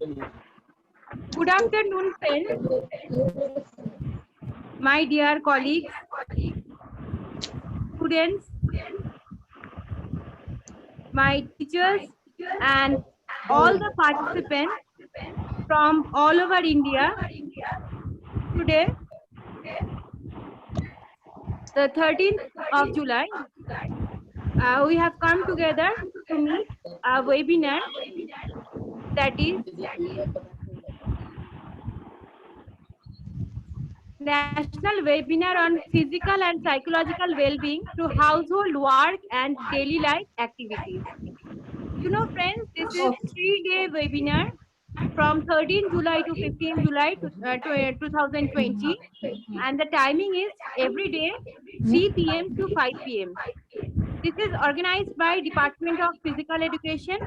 Good afternoon, friends, my dear colleagues, students, my teachers, and all the participants from all over India. Today, the 13th of July, we have come together to meet a webinar that is National Webinar on Physical and Psychological Well-being through Household Work and Daily Life Activities. You know, friends, this is 3-day webinar from 13 July to 15 July 2020, and the timing is every day 3 p.m. to 5 p.m. This is organized by Department of Physical Education,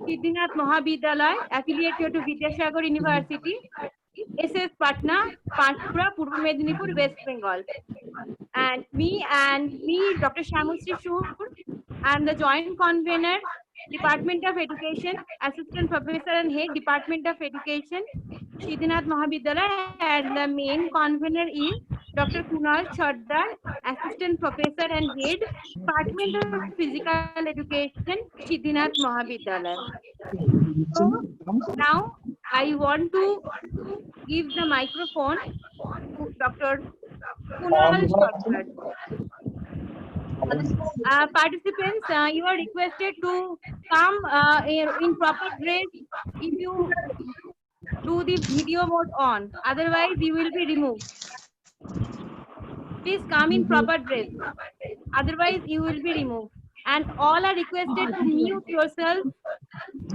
Siddhinath Mahavidyalaya, affiliated to Vidyasagar University, SS Patna, Panchkura, Purba Medinipur, West Bengal. And me, Dr. Shamustri Shur, and the joint convener, Department of Education, Assistant Professor and Head, Department of Education, Siddhinath Mahavidyalaya, and the main convener is Dr. Kunal Chardar, Assistant Professor and Head, Department of Physical Education, Siddhinath Mahavidyalaya. So now I want to give the microphone to Dr. Kunal Chardar. Participants, you are requested to come in proper dress if you do the video mode on. Otherwise, you will be removed. Please come in proper dress. Otherwise, you will be removed. And all are requested to mute yourself.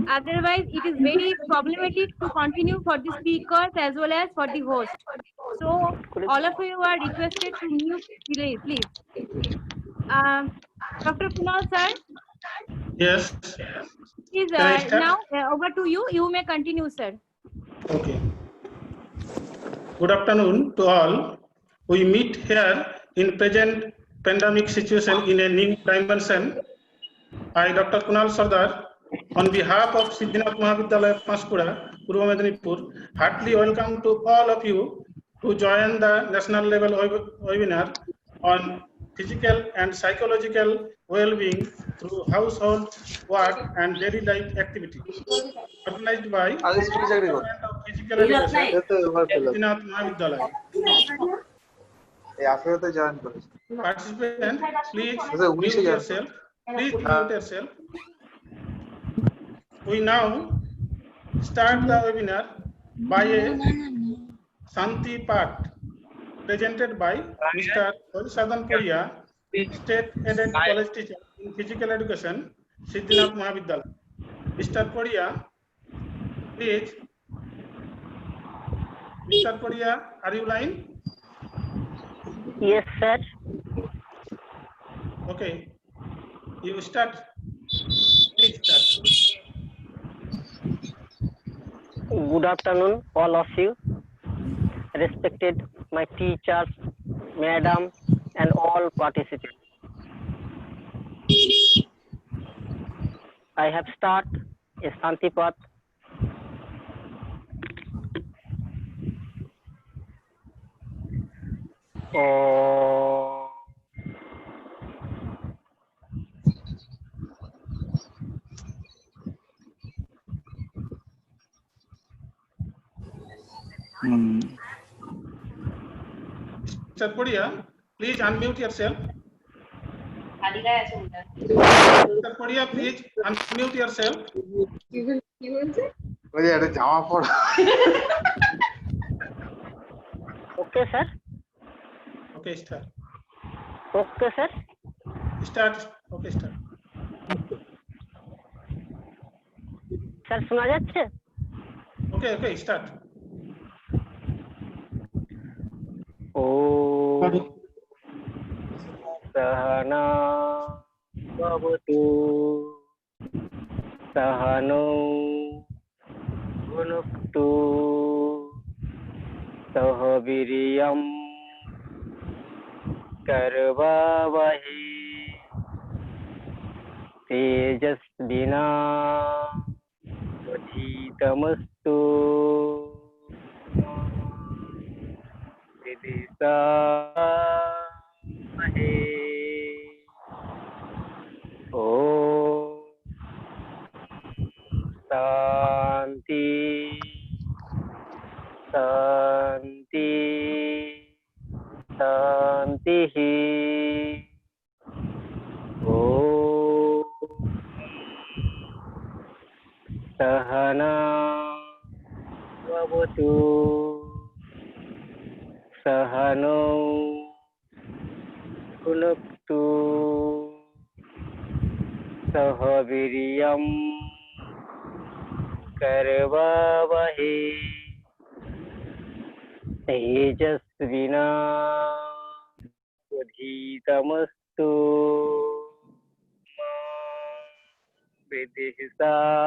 Otherwise, it is very problematic to continue for the speakers as well as for the host. So, all of you are requested to mute, please. Dr. Kunal, sir. Yes. Please, now over to you. You may continue, sir. Okay. Good afternoon to all. We meet here in present pandemic situation in a new dimension. I, Dr. Kunal Sardar, on behalf of Siddhinath Mahavidyalaya, Panchkura, Purba Medinipur, heartily welcome to all of you to join the national level webinar on physical and psychological well-being through household work and daily life activity, organized by Department of Physical Education, Siddhinath Mahavidyalaya. Participants, please mute yourself. Please mute yourself. We now start the webinar by a Santi Path presented by Mr. Harisadan Poria, State Aided College Teacher in Physical Education, Siddhinath Mahavidyalaya. Mr. Poria, please. Mr. Poria, are you line? Yes, sir. Okay. You start. Please start. Good afternoon, all of you. Respected my teachers, madam, and all participants. I have started a Santi Path. Mr. Poria, please unmute yourself. Mr. Poria, please unmute yourself. Okay, sir. Okay, start. Okay, sir. Start. Okay, start. Sir, শোনা যাচ্ছে? Okay, okay, start. Sahana bhavatu sahano bhunaktu sahaviriyam karvavahi tejasvina Bodhitamustu Vidisamahe. Om Shanti Shanti Shanti. Om Sahana Vavatu Sahano Bhunaktu Sahaviriyam Karvavahe Tejasvina Bodhitamastu Ma Vidhisamahe.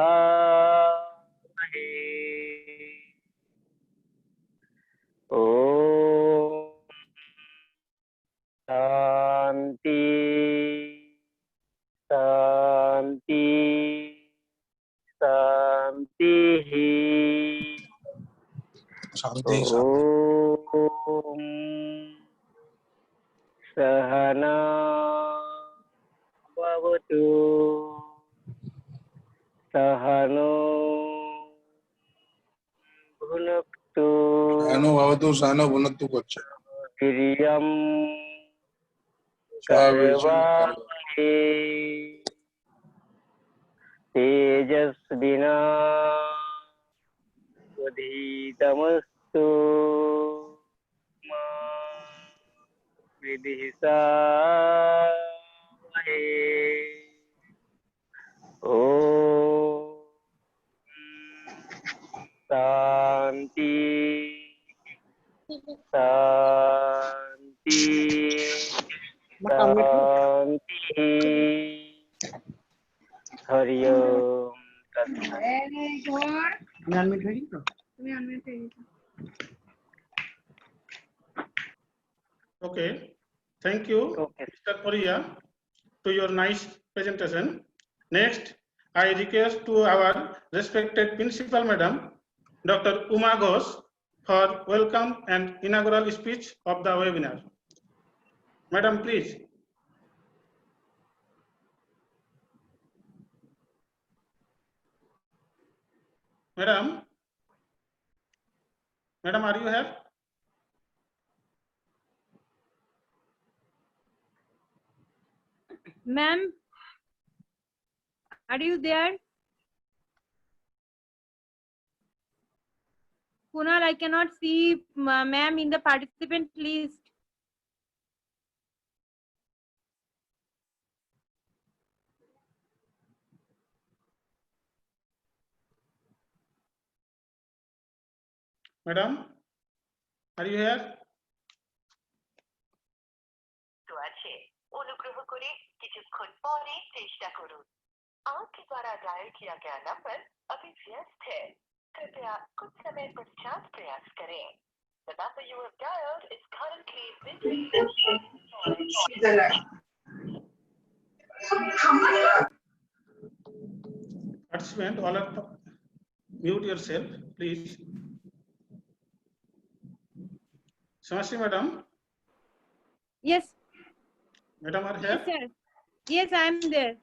Om Shanti Shanti Shanti. Shanti, Shanti. Om Sahana Bhavatu Sahano Bhunaktu Sahano bhavatu, sahano bhunaktu koche. Viriyam Swavirjam karva. Karvavahe Tejasvina Bodhitamastu Ma Vidhisamahe. Om Shanti Shanti Shanti. Hari Om Tat Sat. Okay. Thank you, Okay. Mr. Korea, to your nice presentation. Next, I request to our respected Principal Madam, Dr. Uma Ghosh, for welcome and inaugural speech of the webinar. Madam, please. Madam, are you here? Ma'am, are you there? Kunal, I cannot see ma'am in the participant list. Madam, are you here? তো আছে অনুগ্রহ করে কিছুক্ষণ পরে চেষ্টা করুন आपके द्वारा डायल किया गया नंबर अभी व्यस्त है कृपया कुछ समय पश्चात प्रयास करें The number you have dialed is currently busy. Participant, all are mute yourself, please. Samashri Madam, Yes, Madam are yes, here? sir. Yes, I am there.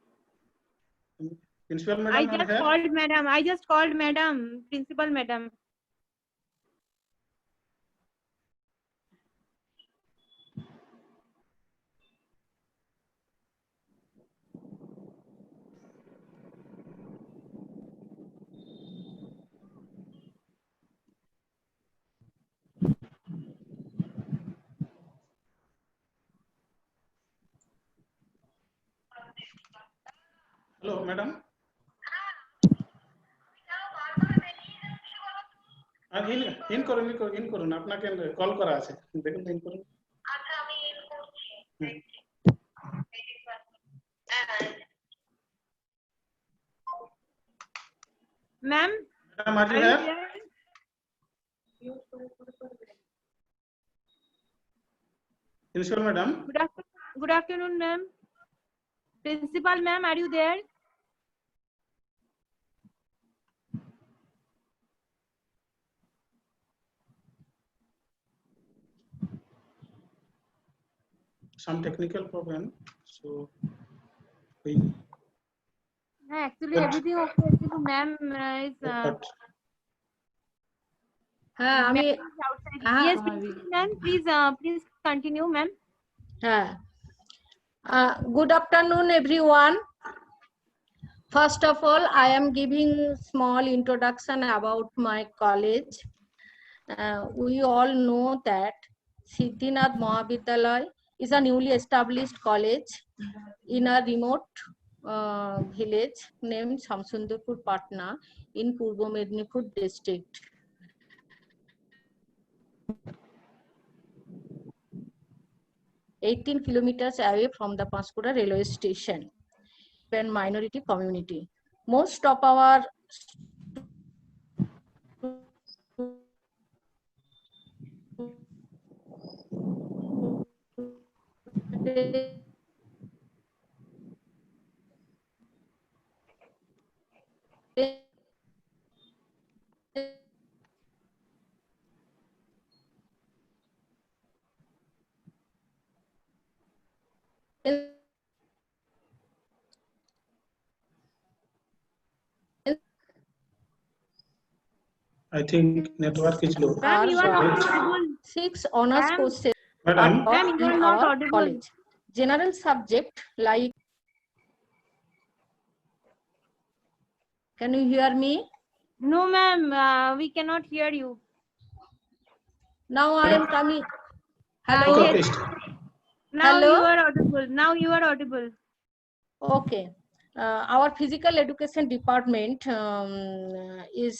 Principal I Madam are just here? called madam. I just called madam, principal madam. Hello, Madam. In করুন আপনাকে call করা আছে দেখুন in করুন আচ্ছা আমি in করছি Ma'am, Madam, are you are you here? there? Principal Madam, Good afternoon, ma'am. Principal ma'am, are you there? some technical problem. So we Actually, But- everything okay. Actually, ma'am is but হ্যাঁ আমি ma'am is outside. হ্যাঁ, Yes, ma'am. Please continue, ma'am. হ্যাঁ good afternoon everyone. First of all, I am giving small introduction about my college. We all know that Siddhinath Mahavidyalaya is a newly established college in a remote village named Shamsunderpur Patna in Purbo Medinipur district. (18 kilometers away from the Panchkura railway station) and minority community. Most of our I think network is low. Ma'am, you are not audible. 6 honors Ma'am. courses Madam, are Ma'am, taught you in are not our audible. college. General subject like, can you hear me? No, ma'am. We cannot hear you. Now I am coming. Hello. Hello. okay, Yes. please. Now Hello? you are audible. Now you are audible. Okay. Our physical education department is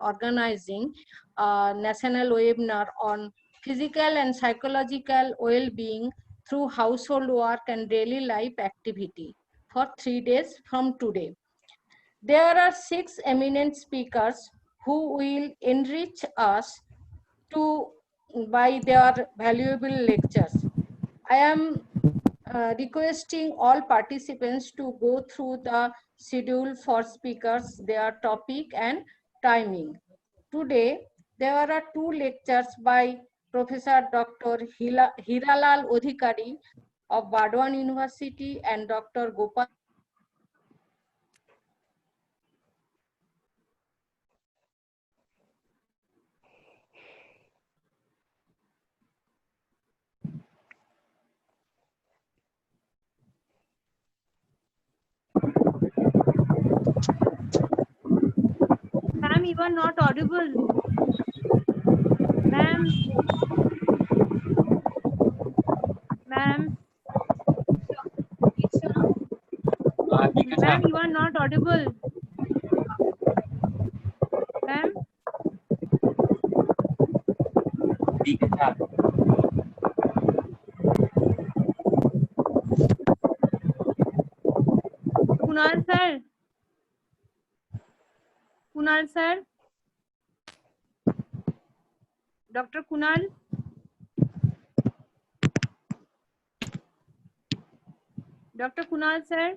organizing a national webinar on physical and psychological well-being through household work and daily life activity for 3 days from today. There are 6 eminent speakers who will enrich us by their valuable lectures. I am requesting all participants to go through the schedule for speakers, their topic and timing. Today, there are 2 lectures by Professor Dr. Hiralal Odhikari of Bardwan University and Dr. Gopal Ma'am, you are not audible. Ma'am. Ma'am. Ma'am, you are not audible. Ma'am. Kunal sir. Kunal sir. Dr. Kunal. Dr. Kunal sir.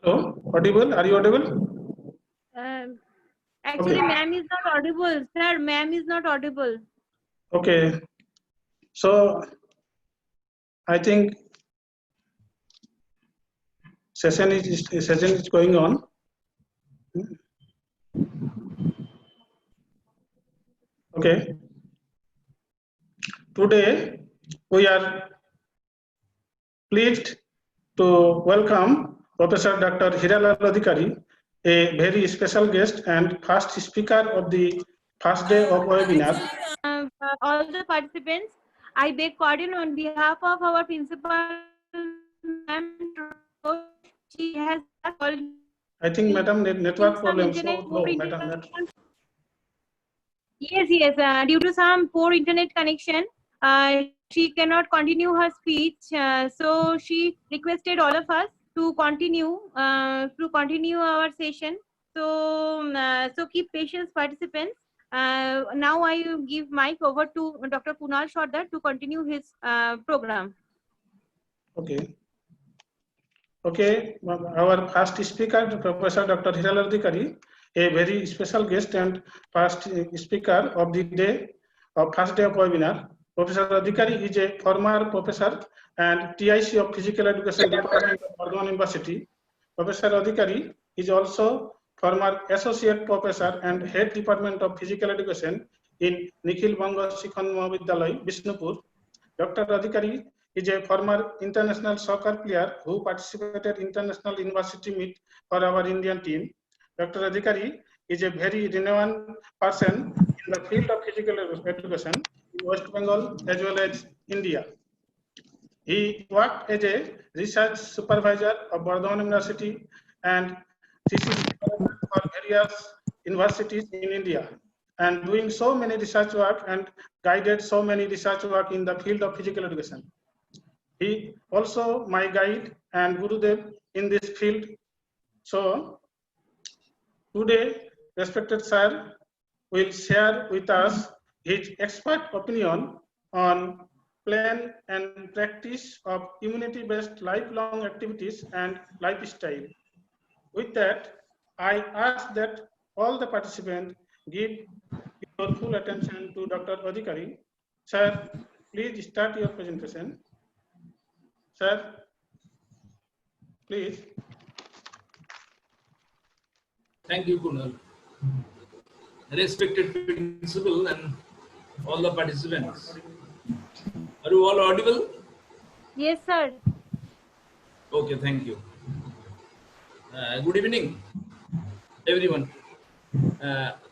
Hello, audible? Are you audible? Actually, Okay. ma'am is not audible. Sir, ma'am is not audible. Okay. So I think session is going on. Okay. Today we are pleased to welcome Professor Dr. Hiralal Odhikari, a very special guest and first speaker of the first day of webinar. All the participants, I beg pardon on behalf of our principal, ma'am. She has called. I think, madam, network some problem. So internet, low, poor madam. internet. Yes. Due to some poor internet connection, she cannot continue her speech. So she requested all of us to continue our session. So keep patience, participants. Now I give mic over to Dr. Kunal Sardar to continue his program. Okay. Okay, our first speaker, Professor Dr. Hiral Adhikari, a very special guest and first speaker of the day, of first day of webinar. Professor Adhikari is a former professor and TIC of Physical Education Department of Bardhaman University. Professor Adhikari is also former associate professor and head department of physical education in Nikhil Banga Shikshan Mahavidyalaya, Bishnupur. Dr. Adhikari is a former international soccer player who participated in international university meet for our Indian team. Dr. Adhikari is a very renowned person in the field of physical education in West Bengal as well as India. He worked as a research supervisor of Bardhaman University and thesis for various universities in India, and doing so many research work and guided so many research work in the field of physical education. He also my guide and Gurudev in this field. So today, respected sir will share with us his expert opinion on plan and practice of immunity-based lifelong activities and lifestyle. With that, I ask that all the participants give your full attention to Dr. Adhikari. Sir, please start your presentation. Sir, please. Thank you, Kunal. Respected principal and all the participants. Are you all audible? Yes, sir. Okay, thank you. Good evening, everyone.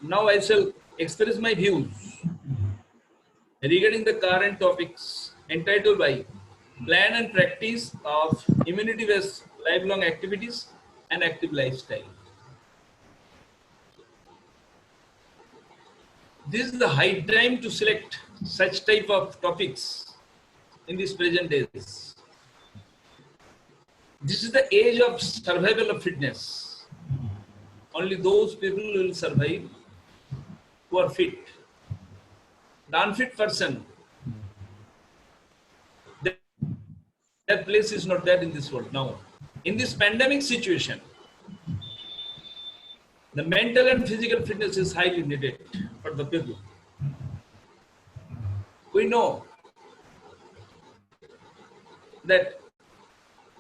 Now I shall express my views regarding the current topics entitled by Plan and Practice of Immunity-Based Lifelong Activities and Active Lifestyle. This is the high time to select such type of topics in these present days. This is the age of survival of fitness. Only those people will survive who are fit. The unfit person, their place is not there in this world now. In this pandemic situation, the mental and physical fitness is highly needed for the people. We know that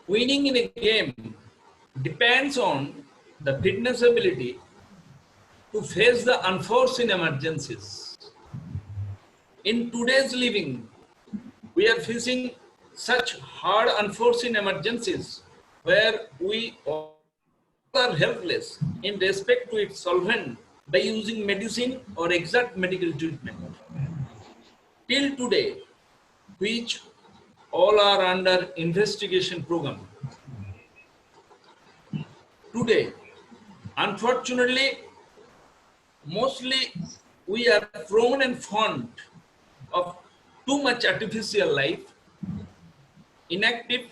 winning in a game depends on the fitness ability to face the unforeseen emergencies. In today's living, we are facing such hard unforeseen emergencies where we all are helpless in respect to its solvent by using medicine or exact medical treatment. Till today, which all are under investigation program. Today, unfortunately, mostly we are prone and fond of too much artificial life, inactive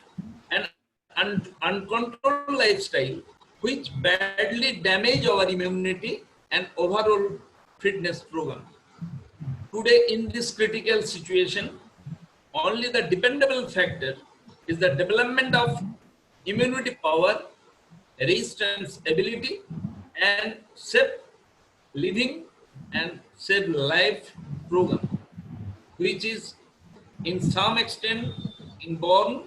and uncontrolled lifestyle, which badly damage our immunity and overall fitness program. Today, in this critical situation, only the dependable factor is the development of immunity power, resistance ability, and safe living and safe life program, which is in some extent inborn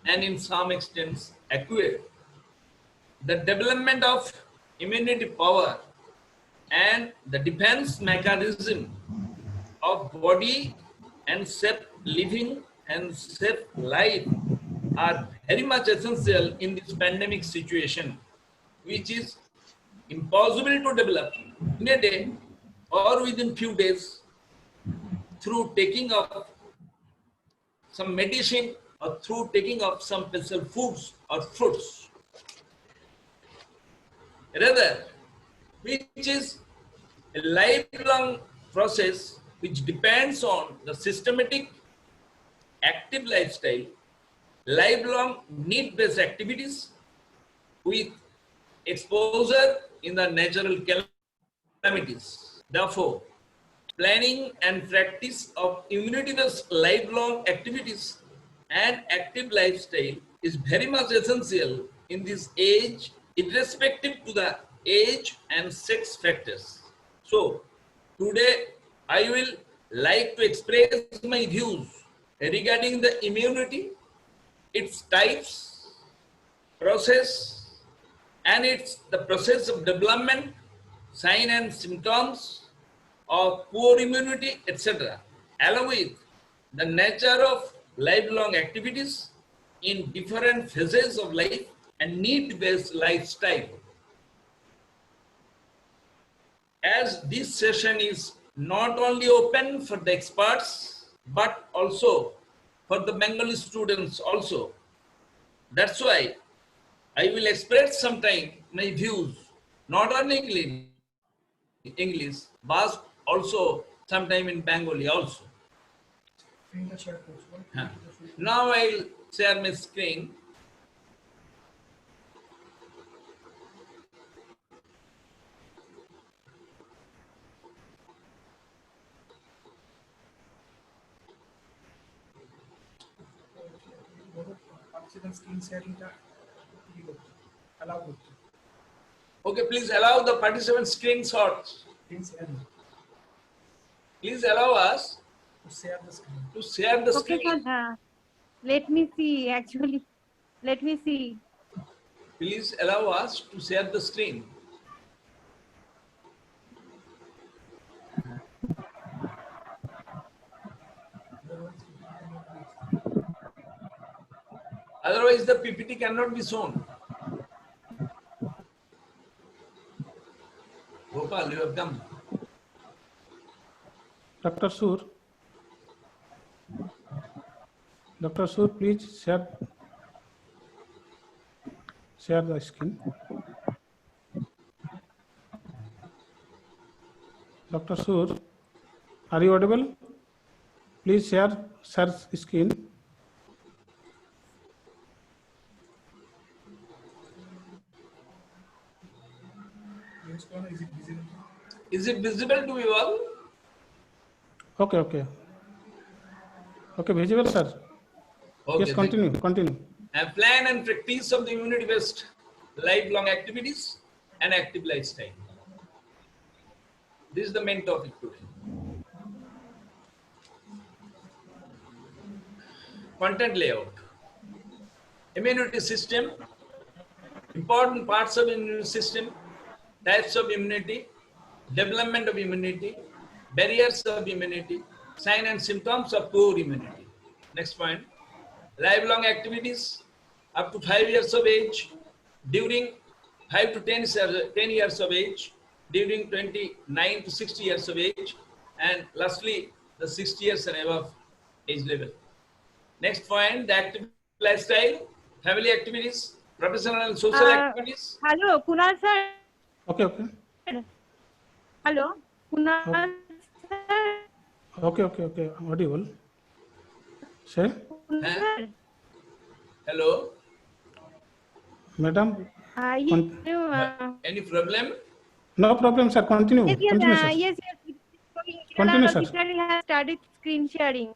and in some extent acquired. The development of immunity power and the defense mechanism of body and safe living and safe life are very much essential in this pandemic situation, which is impossible to develop in a day or within few days through taking of some medicine or through taking of some special foods or fruits. rather, which is a lifelong process which depends on the systematic, active lifestyle, lifelong need-based activities with exposure in the natural calamities. Therefore, planning and practice of immunity-based lifelong activities and active lifestyle is very much essential in this age, irrespective to the age and sex factors. So, today I will like to express my views regarding the immunity, its types, process, and it's the process of development, sign and symptoms of poor immunity, etc., along with the nature of lifelong activities in different phases of life and need-based lifestyle. As this session is not only open for the experts, but also for the Bengali students also. That's why I will express sometime my views, not only in English, but also sometime in Bengali also. Now I'll share my screen. Okay, please allow the participant screenshots. Please allow us to share the Okay, screen. sir. Let me see, actually. Let me see. Please allow us to share the screen. Otherwise, the PPT cannot be shown. Gopal, you have come. Dr. Sur, please share the screen. Dr. Sur, are you audible? Please share screen. Is it visible to you all? Okay, visible, sir. Okay, Yes, continue. And plan and practice of the immunity-based lifelong activities and active lifestyle. This is the main topic today. Content layout. Immunity system, important parts of immunity system, types of immunity, development of immunity, barriers of immunity, sign and symptoms of poor immunity. Next point, lifelong activities up to 5 years of age, during 5 to 10 years of age, during 29 to 60 years of age, and lastly, the 60 years and above age level. Next point, the active lifestyle, family activities, professional and social activities. Hello, Kunal sir. Okay. Hello, Kunal sir. Okay. Audible. Say, Kunal. Hello, madam. any problem? No problem, sir. Continue. Yes. Continue, sir. He has started screen sharing.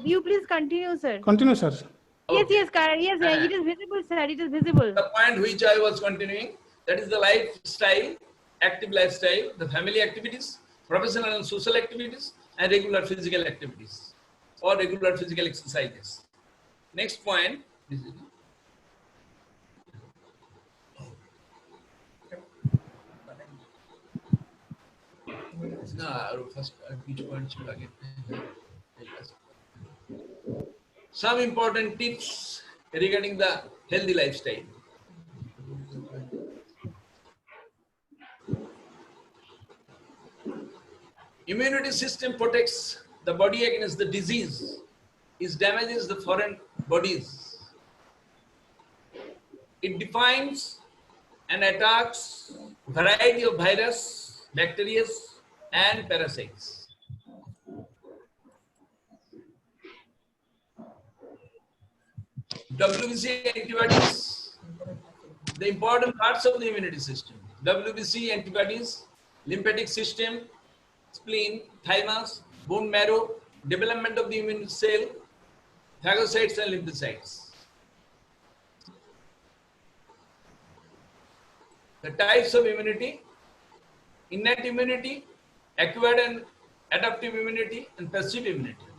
You please continue, sir. Continue, sir. Yes, it is visible, sir. It is visible. The point which I was continuing, that is the lifestyle, active lifestyle, the family activities, professional and social activities, and regular physical activities or regular physical exercises. Next point. Some important tips regarding the healthy lifestyle. Immunity system protects the body against the disease. It damages the foreign bodies. It defines and attacks variety of virus, bacteria, and parasites. WBC antibodies, the important parts of the immunity system. WBC antibodies, lymphatic system, spleen, thymus, bone marrow, development of the immune cell, phagocytes and lymphocytes. The types of immunity: innate immunity, acquired and adaptive immunity, and passive immunity.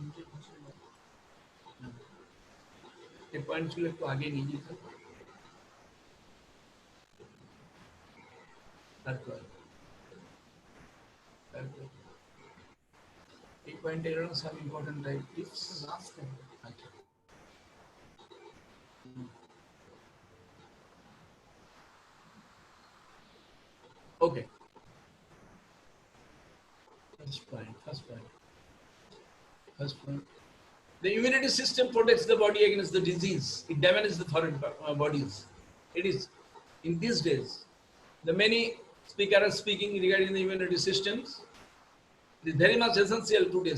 ये points को तो आगे नहीं जी sir एक point error some important type is last time. Okay. First point. The immunity system protects the body against the disease. It damages the foreign bodies. It is, in these days, the many speakers are speaking regarding the immunity systems. It is very much essential today.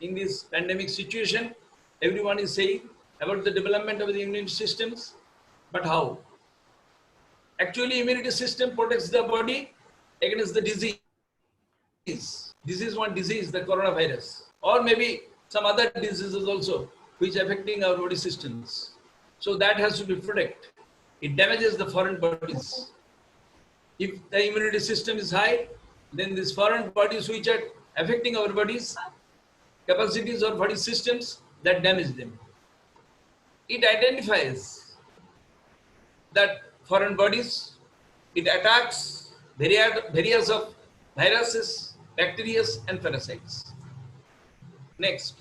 In this pandemic situation, everyone is saying about the development of the immunity systems, but how? Actually, immunity system protects the body against the disease. This is one disease, the coronavirus, or maybe some other diseases also, which are affecting our body systems. So that has to be protected. It damages the foreign bodies. If the immunity system is high, then these foreign bodies which are affecting our bodies, capacities or body systems, that damage them. It identifies that foreign bodies, it attacks various of viruses, bacteria and parasites. Next,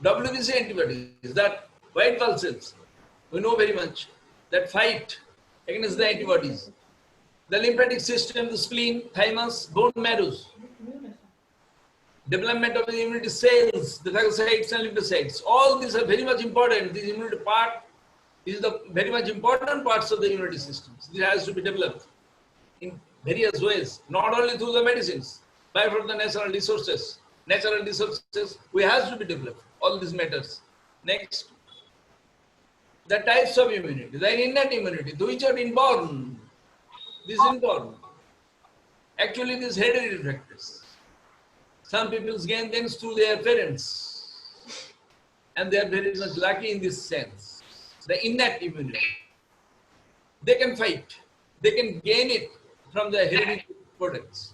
WBC antibodies, that white blood cells, we know very much, that fight against the antibodies. The lymphatic system, the spleen, thymus, bone marrows, development of the immunity cells, the phagocytes and lymphocytes, all these are very much important. This immunity part is the very much important parts of the immunity systems. This has to be developed in various ways, not only through the medicines, but from the natural resources. Natural resources, we have to be developed, all these matters. Next, the types of immunity, the innate immunity, which are inborn. This is inborn. Actually, these hereditary factors. Some people gain things through their parents, and they are very much lucky in this sense. The innate immunity. They can fight. They can gain it from the hereditary products.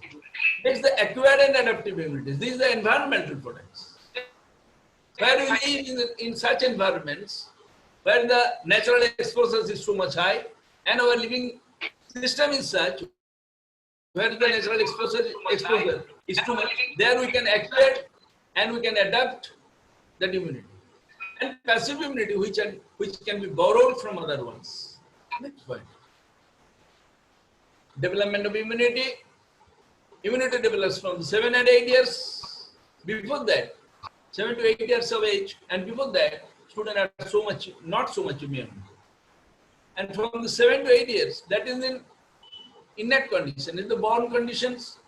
It's the acquired and adaptive immunities. These are the environmental products. Where we live in such environments where the natural exposure is so much high and our living system is such where the natural exposure is too much, there we can acquire and we can adapt that immunity. And passive immunity, which can be borrowed from other ones. Next point. Development of immunity. Immunity develops from 7 and 8 years. Before that, 7 to 8 years of age, and before that, students are not so much immune. And from the 7 to 8 years, that is in innate condition. In the born conditions,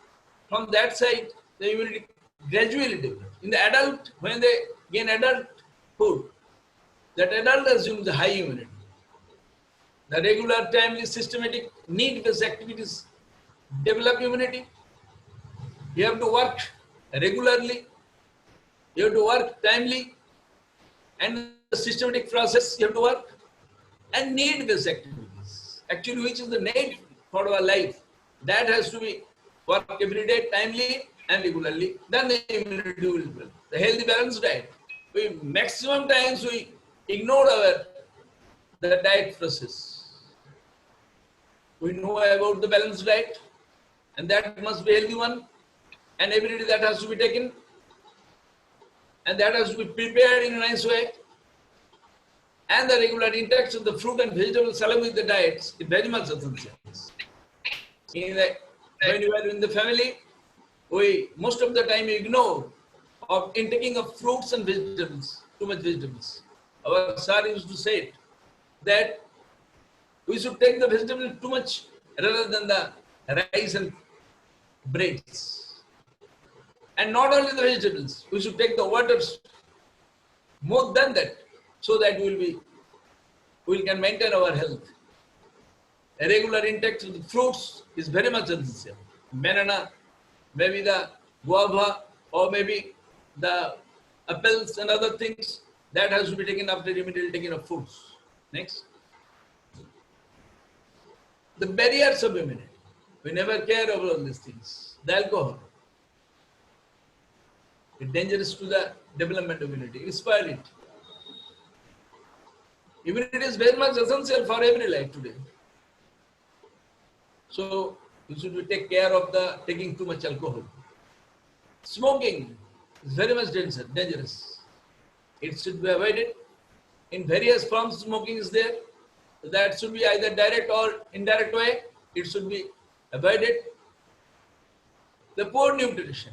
from that side, the immunity gradually develops. In the adult, when they gain adulthood, that adult assumes the high immunity. The regular, timely, systematic, need-based activities develop immunity. You have to work regularly, you have to work timely, and the systematic process you have to work, and need-based activities, actually which is the need for our life, that has to be work every day, timely and regularly, then the immunity will develop. The healthy balanced diet, maximum times we ignore the diet process. We know about the balanced diet, and that must be a healthy one. And every day that has to be taken, and that has to be prepared in a nice way. And the regular intake of the fruit and vegetables along with the diets is very much essential. When you are in the family, we most of the time ignore of intaking of fruits and vegetables, too much vegetables. Our sir used to say that We should take the vegetables too much rather than the rice and breads. And not only the vegetables, we should take the waters more than that, so that we can maintain our health. A regular intake of the fruits is very much essential. Banana, maybe the guava, or maybe the apples and other things, that has to be taken after immediately taking of foods. Next. The barriers of immunity. We never care about all these things. The alcohol. It's dangerous to the development of immunity. It spoils it. Immunity is very much essential for every life today. So we should take care of the taking too much alcohol. Smoking is very much dangerous. It should be avoided. In various forms, smoking is there. That should be either direct or indirect way. It should be avoided. The poor nutrition.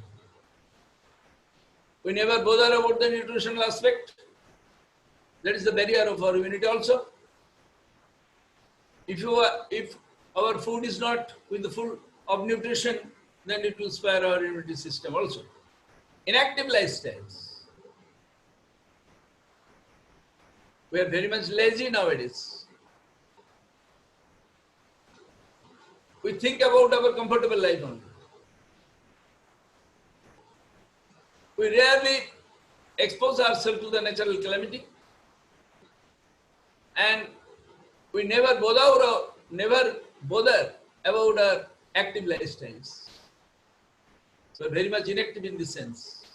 We never bother about the nutritional aspect. That is the barrier of our immunity also. If our food is not with the full of nutrition, then it will spoil our immunity system also. Inactive lifestyles. We are very much lazy nowadays. We think about our comfortable life only. We rarely expose ourselves to the natural calamity, and we never bother about our active lifestyles. So very much inactive in this sense.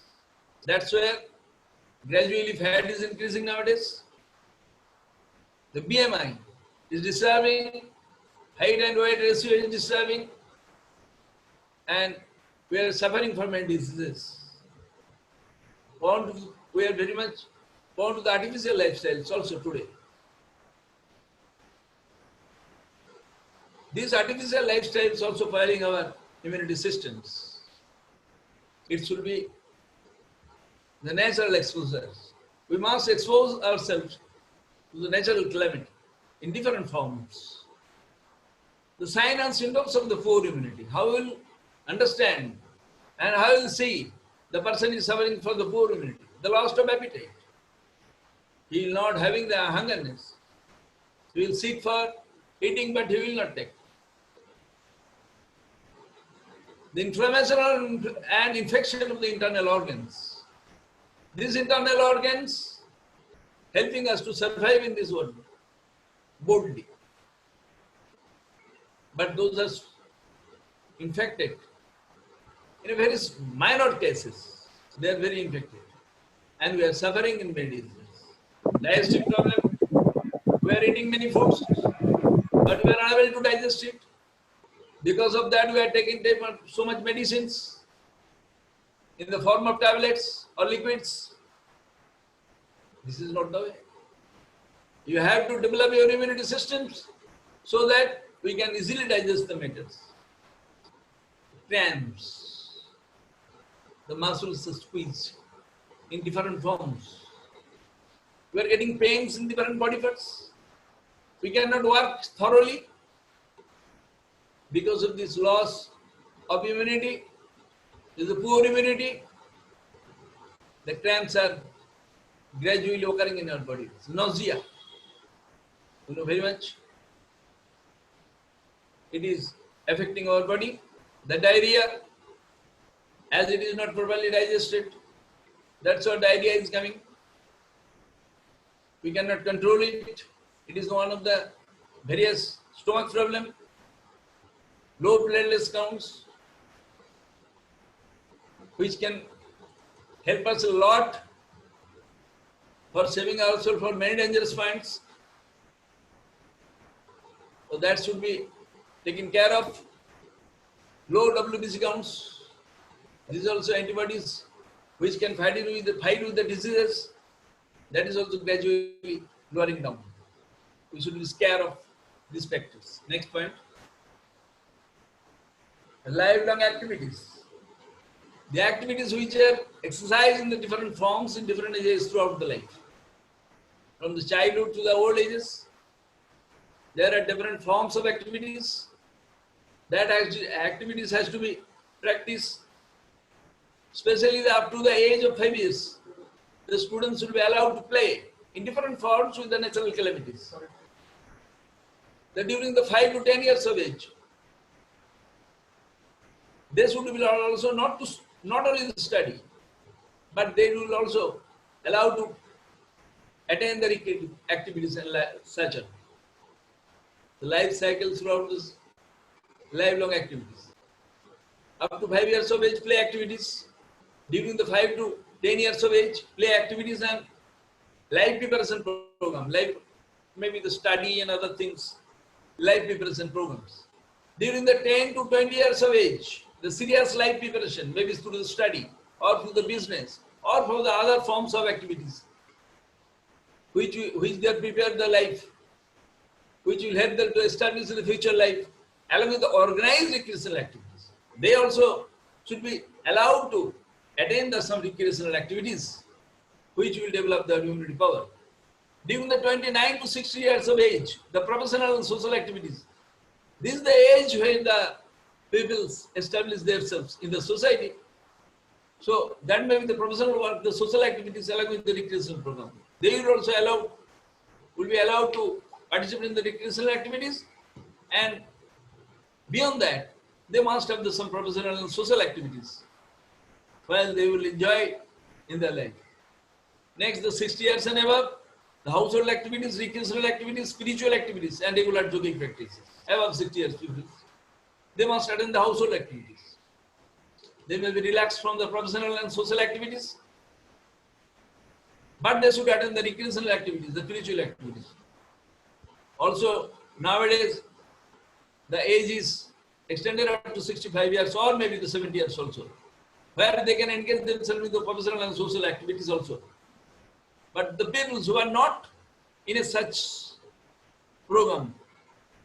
That's where gradually fat is increasing nowadays. The BMI is disturbing, height and weight ratio is disturbing, and we are suffering from many diseases. We are very much born to the artificial lifestyles also today. These artificial lifestyles also failing our immunity systems. It should be the natural exposures. We must expose ourselves to the natural calamity in different forms. The signs and symptoms of the poor immunity. How we will understand and how we will see the person is suffering from the poor immunity. The loss of appetite. He will not having the hungerness. He will seek for eating, but he will not take. The inflammation and infection of the internal organs. These internal organs helping us to survive in this world boldly. But those are infected. In a very minor cases, they are very infected. And we are suffering in many diseases. Digestive problem, we are eating many foods, but we are unable to digest it. Because of that, we are taking so much medicines in the form of tablets or liquids. This is not the way. You have to develop your immunity systems so that we can easily digest the matters. Cramps, the muscles are squeezed in different forms. We are getting pains in different body parts. We cannot work thoroughly because of this loss of immunity. This is a poor immunity. The cramps are gradually occurring in our body. It's nausea. You know very much. It is affecting our body. The diarrhea, as it is not properly digested, that's why diarrhea is coming. We cannot control it. It is one of the various stomach problem. Low platelet counts, which can help us a lot for saving ourselves from many dangerous points. So that should be taken care of. Low WBC counts. These are also antibodies which can fight with the diseases. That is also gradually lowering down. We should be scared of these factors. Next point. Lifelong activities. The activities which are exercised in the different forms in different ages throughout the life. From the childhood to the old ages. There are different forms of activities. That activities has to be practiced, especially up to the age of 5 years. The students will be allowed to play in different forms with the natural calamities. That during the 5 to 10 years of age, they should be also not only to study, but they will also allow to attain the activities and such on. The life cycle throughout this lifelong activities. Up to 5 years of age, play activities. During the 5 to 10 years of age, play activities and life preparation program, life, maybe the study and other things, life preparation programs. During the 10 to 20 years of age, the serious life preparation, maybe through the study or through the business or for the other forms of activities, which they prepare the life, which will help them to establish the future life, along with the organized recreational activities. They also should be allowed to attain some recreational activities, which will develop their immunity power. During the 29 to 60 years of age, the professional and social activities. This is the age when the people establish themselves in the society. So that may be the professional work, the social activities along with the recreational program. They will also be allowed to participate in the recreational activities, and beyond that, they must have some professional and social activities while they will enjoy in their life. Next, the 60 years and above, the household activities, recreational activities, spiritual activities, and regular yogic practices. Above 60 years people, they must attend the household activities. They may be relaxed from the professional and social activities, but they should attend the recreational activities, the spiritual activities. Also, nowadays, the age is extended up to 65 years or maybe the 70 years also, where they can engage themselves in the professional and social activities also. But the people who are not in a such program,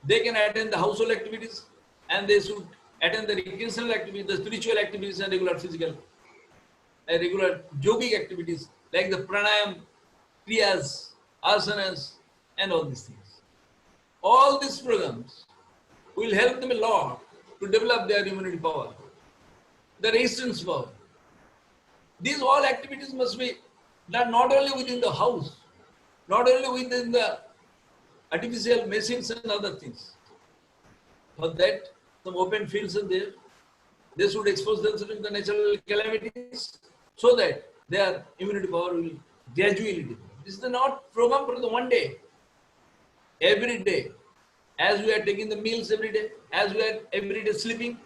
they can attend the household activities and they should attend the recreational activities, the spiritual activities and regular yogic activities like the pranayam, kriyas, asanas and all these things. All these programs will help them a lot to develop their immunity power, the resistance power. These all activities must be done not only within the house, not only within the artificial machines and other things. For that, some open fields are there. They should expose themselves to the natural calamities so that their immunity power will gradually develop. This is not program for the one day. Every day, as we are taking the meals every day, as we are every day sleeping,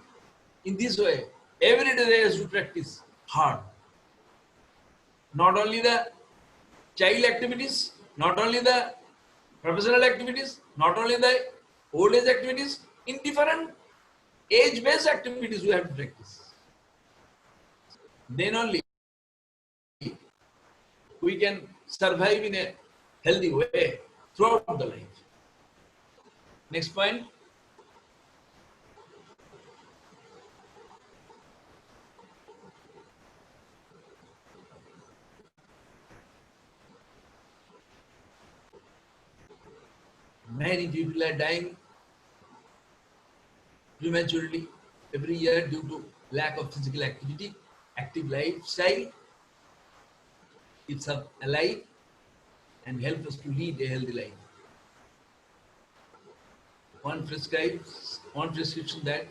in this way, every day they have to practice hard. Not only the child activities, not only the professional activities, not only the old age activities, in different age-based activities we have to practice. Then only we can survive in a healthy way throughout the life. Next point. Many people are dying prematurely every year due to lack of physical activity, active lifestyle. Keeps us alive and helps us to lead a healthy life. One prescription that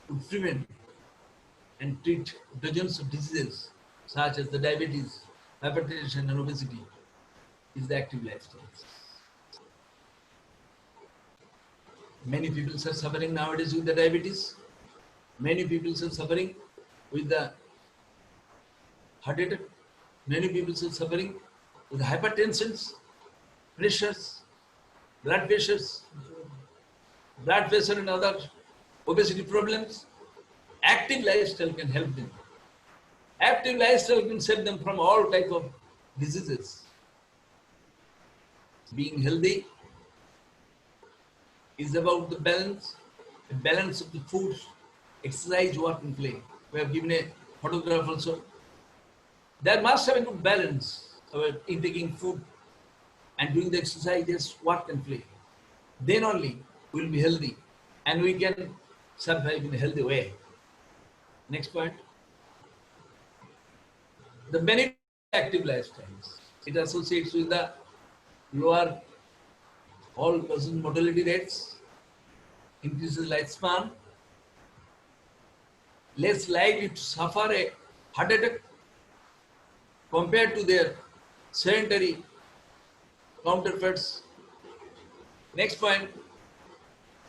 would prevent and treat dozens of diseases such as the diabetes, hypertension and obesity is the active lifestyle. Many people are suffering nowadays with the diabetes. Many people are suffering with the heart attack. Many people are suffering with hypertensions, pressures, blood pressure and other obesity problems. Active lifestyle can help them. Active lifestyle can save them from all type of diseases. Being healthy is about the balance of the food, exercise, work and play. We have given a photograph also. There must have a good balance about in taking food and doing the exercises, work and play. then only we will be healthy and we can survive in a healthy way. Next point. The benefit of active lifestyles. It associates with the lower all-cause mortality rates, increases lifespan, less likely to suffer a heart attack compared to their sedentary counterparts. Next point,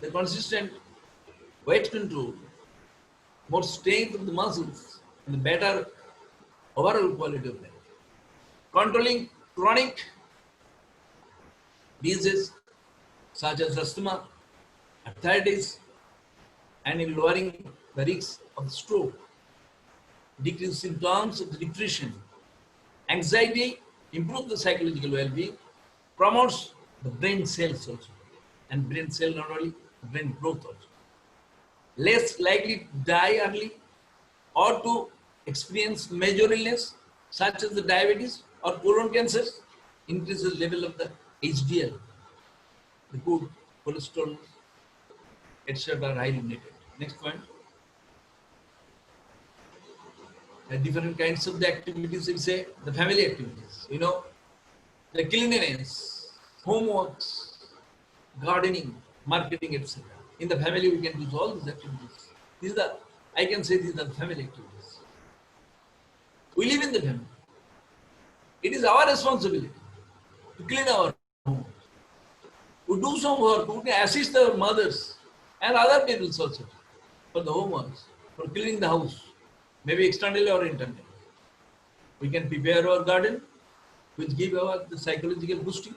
the consistent weight control, more strength of the muscles, and the better overall quality of life. Controlling chronic diseases such as asthma, arthritis, and in lowering the risk of stroke, decrease symptoms of the depression, anxiety, improve the psychological well-being, promotes the brain cells also, and brain cell not only brain growth also. Less likely to die early or to experience major illness such as the diabetes or colon cancers, increases level of the HDL, the good cholesterol, etc. are highly related. Next point. Different kinds of the activities, we say the family activities, the cleanliness, homeworks, gardening, marketing, etc. In the family, we can do all these activities. I can say these are the family activities. We live in the family. It is our responsibility to clean our home. We do some work, we can assist our mothers and other people also for the homeworks, for cleaning the house, maybe externally or internally. We can prepare our garden, which give the psychological boosting.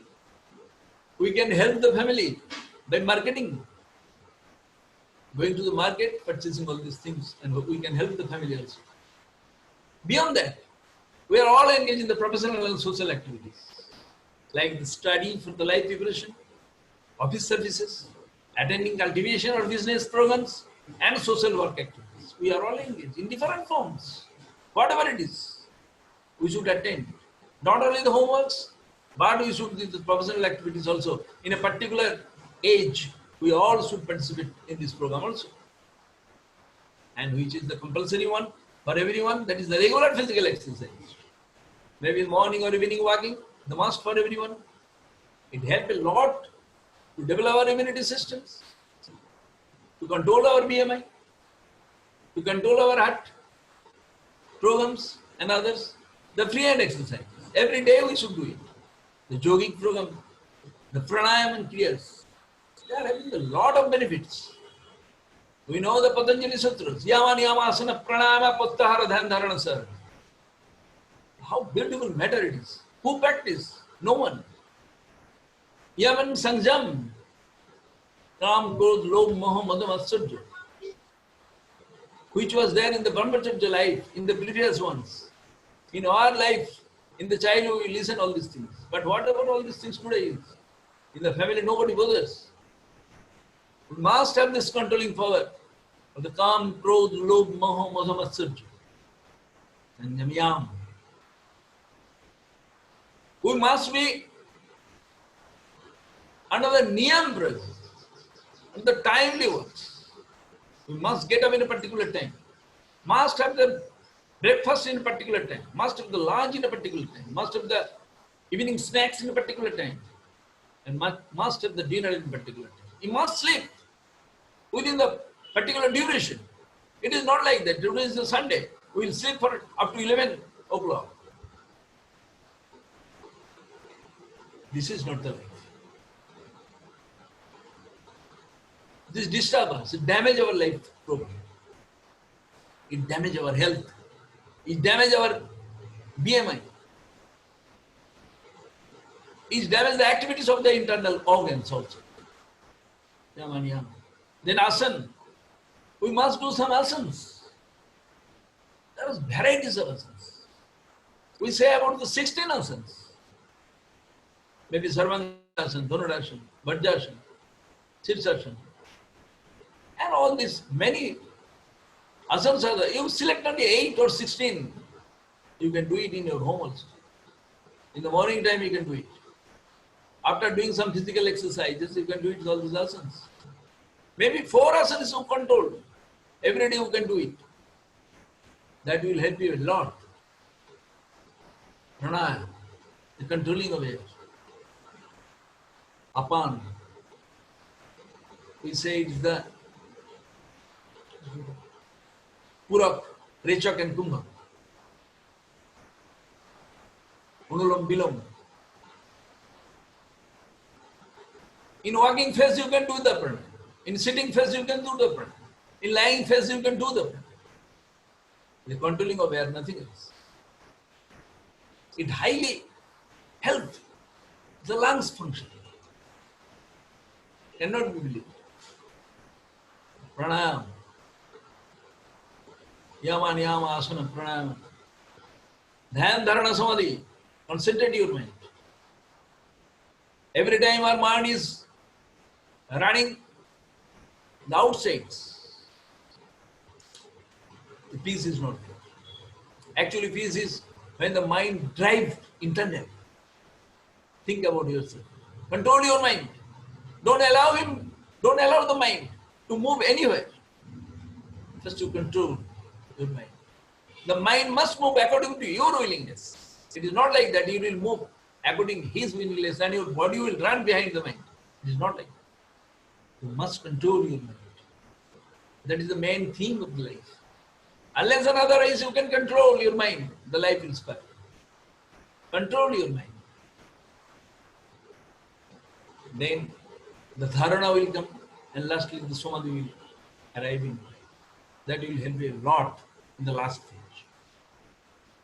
We can help the family by marketing, going to the market, purchasing all these things, and we can help the family also. Beyond that, we are all engaged in the professional and social activities, like the study for the life preparation, office services, attending cultivation or business programs, and social work activities. We are all engaged in different forms. Whatever it is, we should attend. Not only the homeworks, but we should do the professional activities also. In a particular age, we all should participate in this program also. And which is the compulsory one for everyone, that is the regular physical exercise. Maybe morning or evening walking, the must for everyone. It helps a lot to develop our immunity systems, to control our BMI, to control our heart programs and others. The free hand exercise, every day we should do it. The yogic program, the pranayama and kriyas, they are having a lot of benefits. We know the Patanjali Sutras, Yama Niyama Asana Pranayama Pattahara Dhyan Dharana Sir. How beautiful matter it is. Who practice? No one. Yaman Sanjam, Kam Krodh Lobh Moha Madha Matsarya, which was there in the Brahmacharya life, in the previous ones. In our life, in the childhood, we listen all these things. But what about all these things today is? In the family, nobody bothers. We must have this controlling power of the Kam, Krodh, Lobh, Moha, Madha, Matsarya, and Yam. We must be under the niyam presence, under the timely works. We must get up in a particular time. Must have the breakfast in a particular time. Must have the lunch in a particular time. Must have the evening snacks in a particular time. And must have the dinner in a particular time. You must sleep within the particular duration. It is not like that. Today is a Sunday. We will sleep for up to 11 o'clock. This is not the life. This disturbs us, it damages our life program. It damages our health. It damages our BMI. It damages the activities of the internal organs also. Then asana. We must do some asanas. There are varieties of asanas. We say about the 16 asanas. Maybe Sarvangasana, Dhanurasana, Vajrasana, Sirsasana. And all these many asanas are there. You select only 8 or 16. You can do it in your home also. In the morning time you can do it. After doing some physical exercises, you can do it all these asanas. Maybe 4 asanas you control. Every day you can do it. That will help you a lot. Pranayama, the controlling of air. Apan, we say it's the Purak, Rechak and Kumbha. Unulam Bilom. In walking phase you can do the pranayama. In sitting phase you can do the pranayama. In lying phase you can do the pranayama. The controlling of air, nothing else. It highly helps the lungs function. Cannot be believed. Pranayama. Yama, niyama, asana, pranayama. Dhyan, dharana, samadhi. Concentrate your mind. Every time our mind is running the outsides, the peace is not there. Actually, peace is when the mind drives internally. Think about yourself. Control your mind. Don't allow the mind to move anywhere. Just to control your mind. The mind must move according to your willingness. It is not like that you will move according to his willingness and your body will run behind the mind. It is not like that. You must control your mind. That is the main theme of life. Unless and otherwise you can control your mind, the life will spoil. Control your mind. Then the dharana will come and lastly the samadhi will arrive in life. That will help you a lot in the last stage.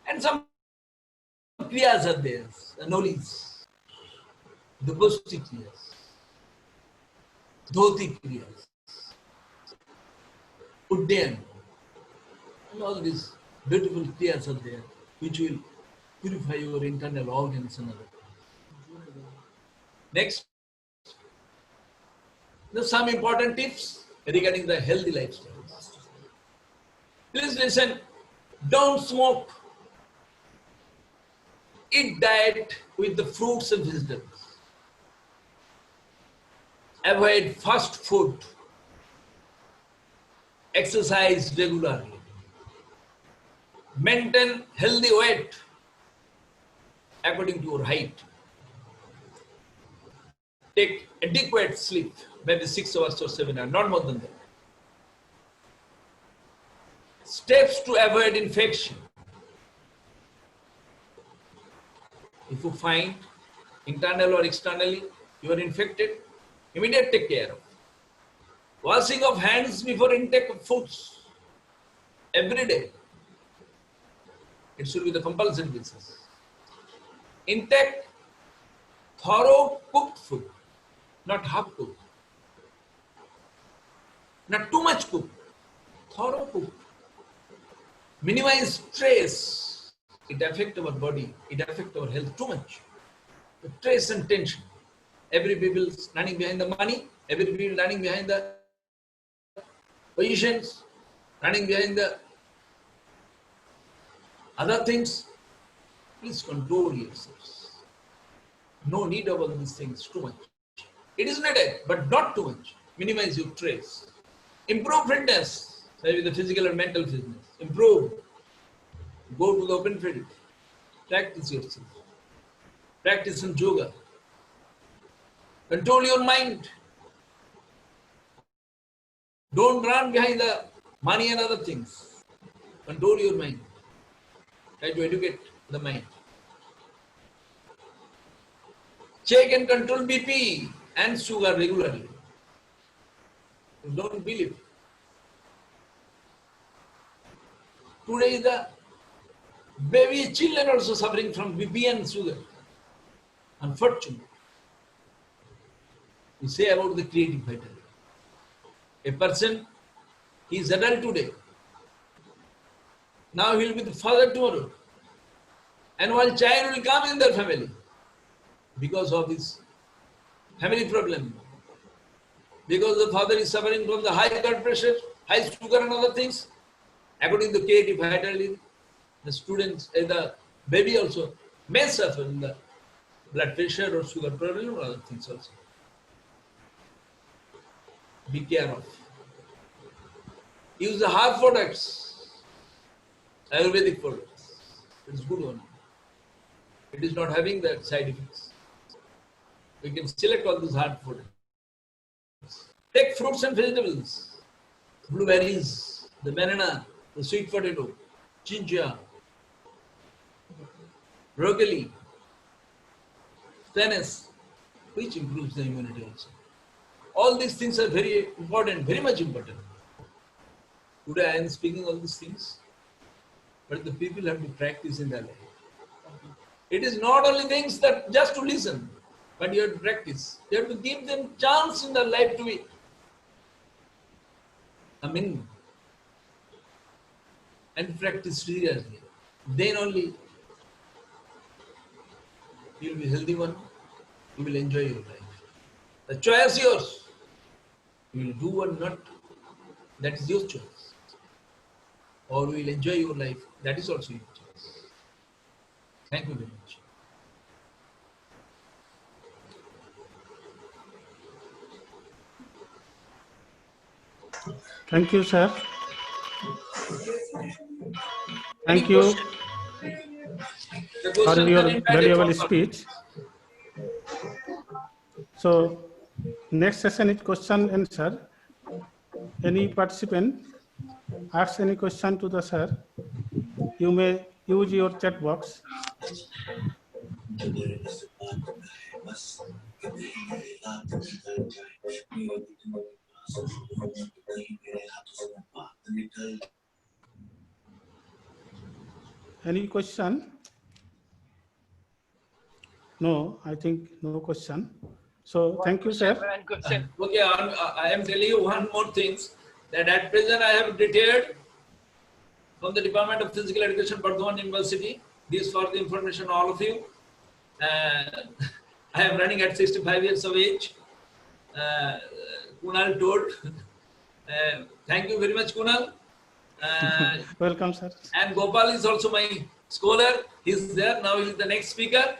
And some kriyas are there, the nolis, the bhusti kriyas, dhoti kriyas, uddayan, and all these beautiful kriyas are there which will purify your internal organs and other things. Next, there's some important tips regarding the healthy lifestyle. Please listen, don't smoke. Eat diet with the fruits and vegetables. Avoid fast food. Exercise regularly. Maintain healthy weight according to your height. Take adequate sleep, maybe 6 hours or 7 hours, not more than that. Steps to avoid infection. If you find internal or externally you are infected, immediately take care of. Washing of hands before intake of foods every day. It should be the compulsory basis. Intake thorough cooked food, not half cooked. Not too much cooked, thorough cooked. Minimize stress. It affects our body, it affects our health too much. The stress and tension. Every people is running behind the money, every people running behind the positions, running behind the other things. Please control yourselves. No need of all these things too much. It is needed, but not too much. Minimize your stress. Improve fitness, maybe the physical and mental fitness. Improve. Go to the open field. Practice yourself. Practice some yoga. Control your mind. Don't run behind the money and other things. Control your mind. Try to educate the mind. Check and control BP and sugar regularly. Don't believe. Today the baby children also suffering from BP and sugar. Unfortunately. We say about the creative vitality. A person, he is adult today. Now he will be the father tomorrow. And one child will come in their family because of his family problem. Because the father is suffering from the high blood pressure, high sugar and other things. According to creative vitality, the students, the baby also may suffer in the blood pressure or sugar problem or other things also. Be care of. Use the herb products, Ayurvedic products. It is good one. It is not having that side effects. We can select all these herb products. Take fruits and vegetables, blueberries, the banana, the sweet potato, ginger, broccoli, spinach, which improves the immunity also. All these things are very important, very much important. Today I am speaking all these things, but the people have to practice in their life. It is not only things that just to listen, but you have to practice. You have to give them chance in their life to be. And practice seriously. Then only you will be healthy one. You will enjoy your life. The choice is yours. You will do or not. That is your choice. Or you will enjoy your life. That is also your choice. Thank you very much. Thank you, sir. Any Thank you question? The for questions your are invited valuable from speech. So, next session is question and answer. Any participant asks any question to the sir, you may use your chat box. Any question? No, I think no question. So thank you, sir. Okay, I am telling you one more thing, that at present I have retired from the Department of Physical Education, Bardhaman University. This for the information of all of you. I am running at 65 years of age. Kunal told. Thank you very much, Kunal. Welcome, sir. And Gopal is also my scholar. He's there. Now he is the next speaker.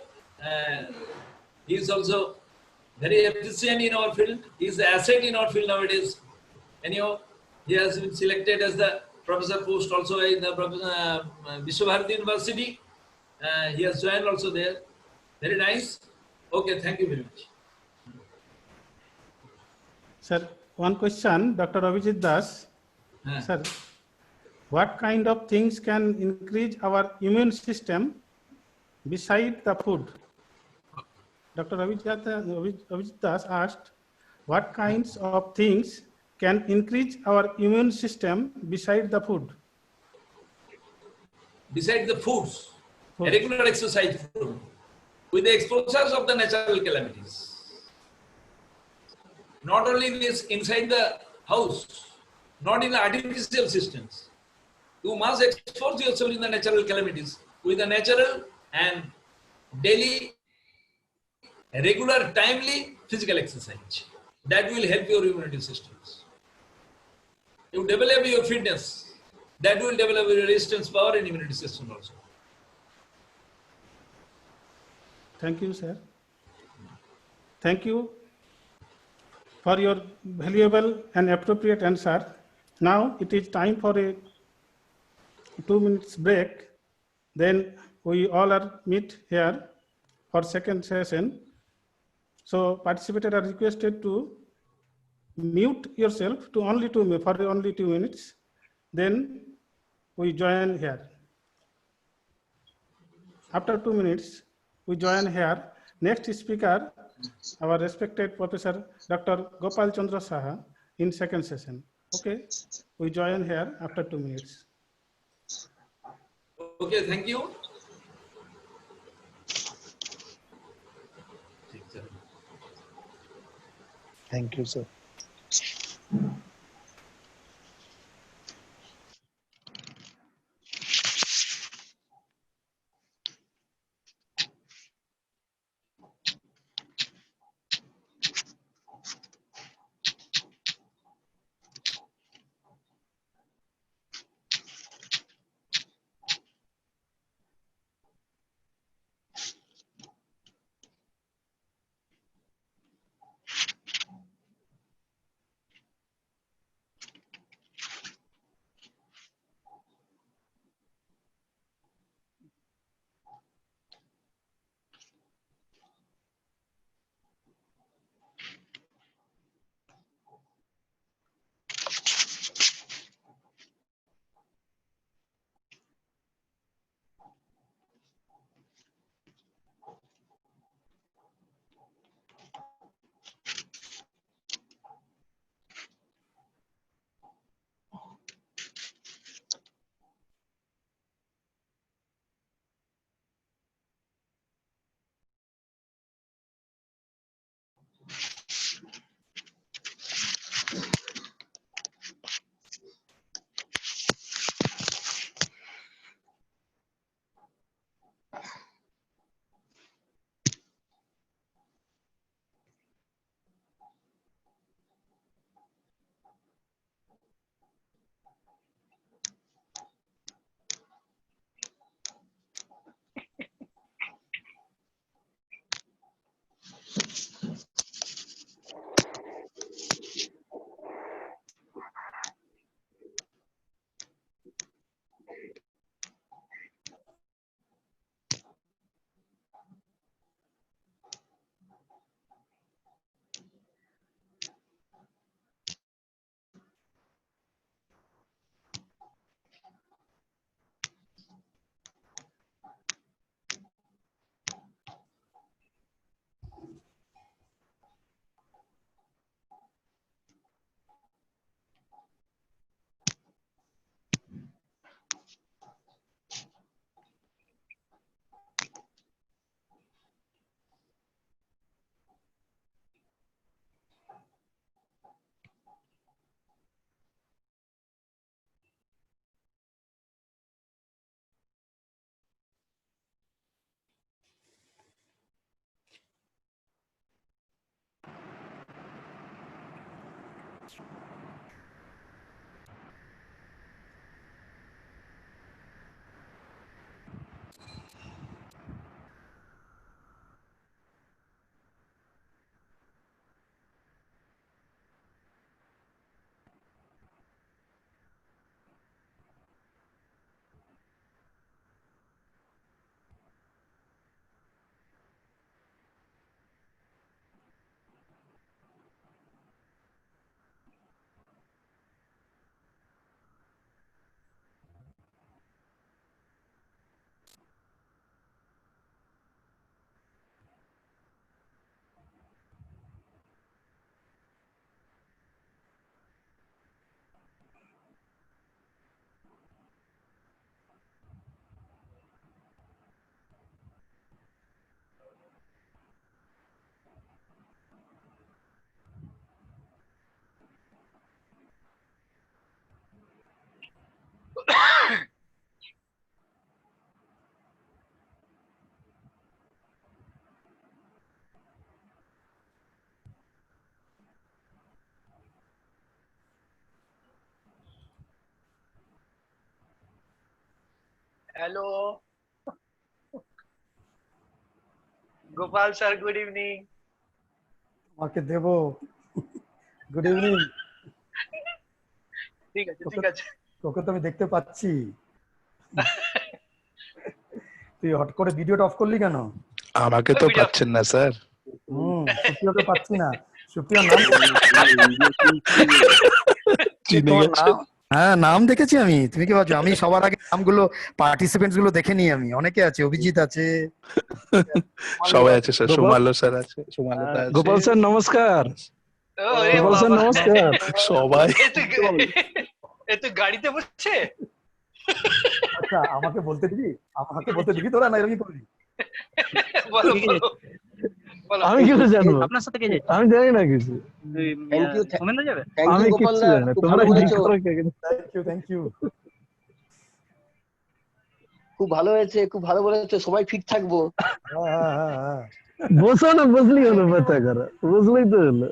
He is also very efficient in our field. He is the asset in our field nowadays. Anyhow, he has been selected as the professor post also in the Vishwabharati University. He has joined also there. Very nice. Okay, thank you very much. Sir, one question, Dr. Abhijit Das. Sir, what kind of things can increase our immune system beside the food? Dr. Abhijit Das asked, what kinds of things can increase our immune system beside the food? Besides the foods, a regular exercise with the exposures of the natural calamities. Not only this inside the house, not in the artificial systems. You must expose yourself in the natural calamities with the natural and daily, regular, timely physical exercise. That will help your immunity systems. You develop your fitness. That will develop your resistance power and immunity system also. Thank you, sir. Thank you for your valuable and appropriate answer. Now it is time for a 2 minutes break. Then we all are meet here for second session. So participants are requested to mute yourself to only for only 2 minutes. Then we join here. After 2 minutes, we join here. Next speaker, our respected Professor Dr. Gopal Chandra Saha in second session. Okay, we join here after 2 minutes. Okay, thank you. Thank you, sir. Hello Gopal sir, good evening. আমাকে দেব। Good evening. ঠিক আছে ঠিক আছে। তোকে তো আমি দেখতে পাচ্ছি। তুই হট করে ভিডিওটা অফ করলি কেন? আমাকে তো পাচ্ছেন না স্যার। সুপ্রিয়কে পাচ্ছি না। সুপ্রিয় নাম চিনে গেছে। হ্যাঁ, নাম দেখেছি আমি। তুমি কি ভাবছো আমি সবার আগে নামগুলো পার্টিসিপেন্টস গুলো দেখে নিই আমি? অনেকে আছে, অভিজিৎ আছে, সবাই আছে স্যার, সুমালো স্যার আছে, সুমালতা আছে। গোপাল স্যার নমস্কার। গোপাল স্যার নমস্কার। সবাই এ তো গাড়িতে বসছে। আচ্ছা, আমাকে বলতে দিবি তোরা, না এরকম করবি? বলো আমি কিছু জানবো? আপনার সাথে কে যাচ্ছে? আমি জানি না কিছু। থ্যাংক ইউ সুমেন্দ্র যাবে? আমি কিচ্ছু জানি না। তোমরা থ্যাংক ইউ। খুব ভালো হয়েছে, খুব ভালো বলেছো, সবাই ফিট থাকবো। বসো না, বসলি হলো, ব্যথা করা বসলেই তো হলো।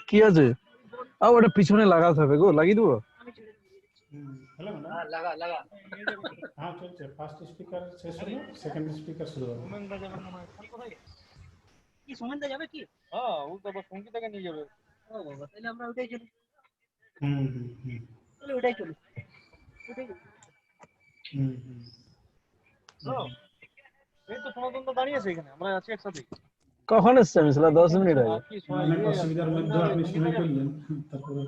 কি আছে? ওটা পিছনে লাগাতে হবে গো, লাগিয়ে দেবো। Hello madam. লাগা লাগা। হ্যাঁ চলছে। ফার্স্ট স্পিকার শেষ হলো, সেকেন্ড স্পিকার শুরু হবে। কি সুমেন্দা যাবে কি? হ্যাঁ, ও তো আবার সঙ্গীতাকে নিয়ে যাবে। ও বাবা, তাহলে আমরা ওটাই চলি। তাহলে ওটাই চলি। এই তো সনাতন তো দাঁড়িয়ে আছে এখানে, আমরা আছি একসাথে। কখন এসছে? আমি 10 মিনিট আগে। অনেক অসুবিধার মধ্যে আপনি সময় করলেন, তারপরে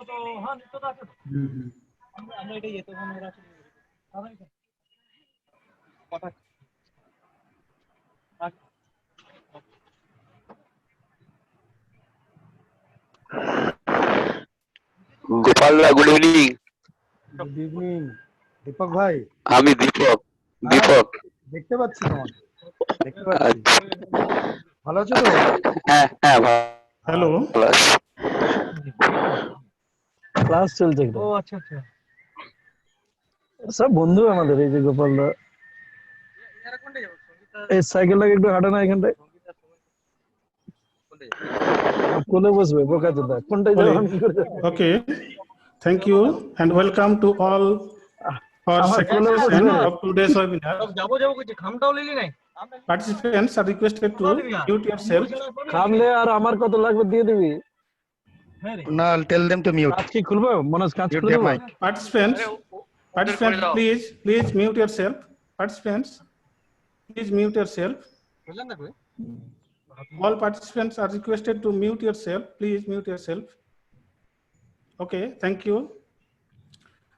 তো হ্যাঁ, নিত্য তো আছে। আমরা এটাই যেতে ওখানে ওরা চলে যাবে। কথা গোপাল দা, good evening. Good evening Deepak ভাই। আমি দীপক। দেখতে পাচ্ছি তোমাকে, দেখতে পাচ্ছি। ভালো আছো তো? হ্যাঁ হ্যাঁ, হ্যালো Plus. ক্লাস চলছে একটা। ও আচ্ছা আচ্ছা সব বন্ধু আমাদের, এই যে গোপালদা, এই সাইকেলটাকে একটু হাঁটানো এখানটায়, কোলে বসবে বোকা চোদা, কোনটায় যাবো আমি কি করে জানবো? Okay, thank you and welcome to all for আমার second কোলে session বসবে। of today's webinar. যাবো যাবো করছে খামটাও লিলি নাই Participants are requested to mute yourself. খামলে আর আমার কত লাগবে দিয়ে দিবি। Kunal, tell them to mute. কাজ কি খুলবো মনোজ, কাজ Mute খুলে their দেবো? mic. Participants, please mute yourself. Participants, please mute yourself. All participants are requested to mute yourself. Please mute yourself. Okay, thank you.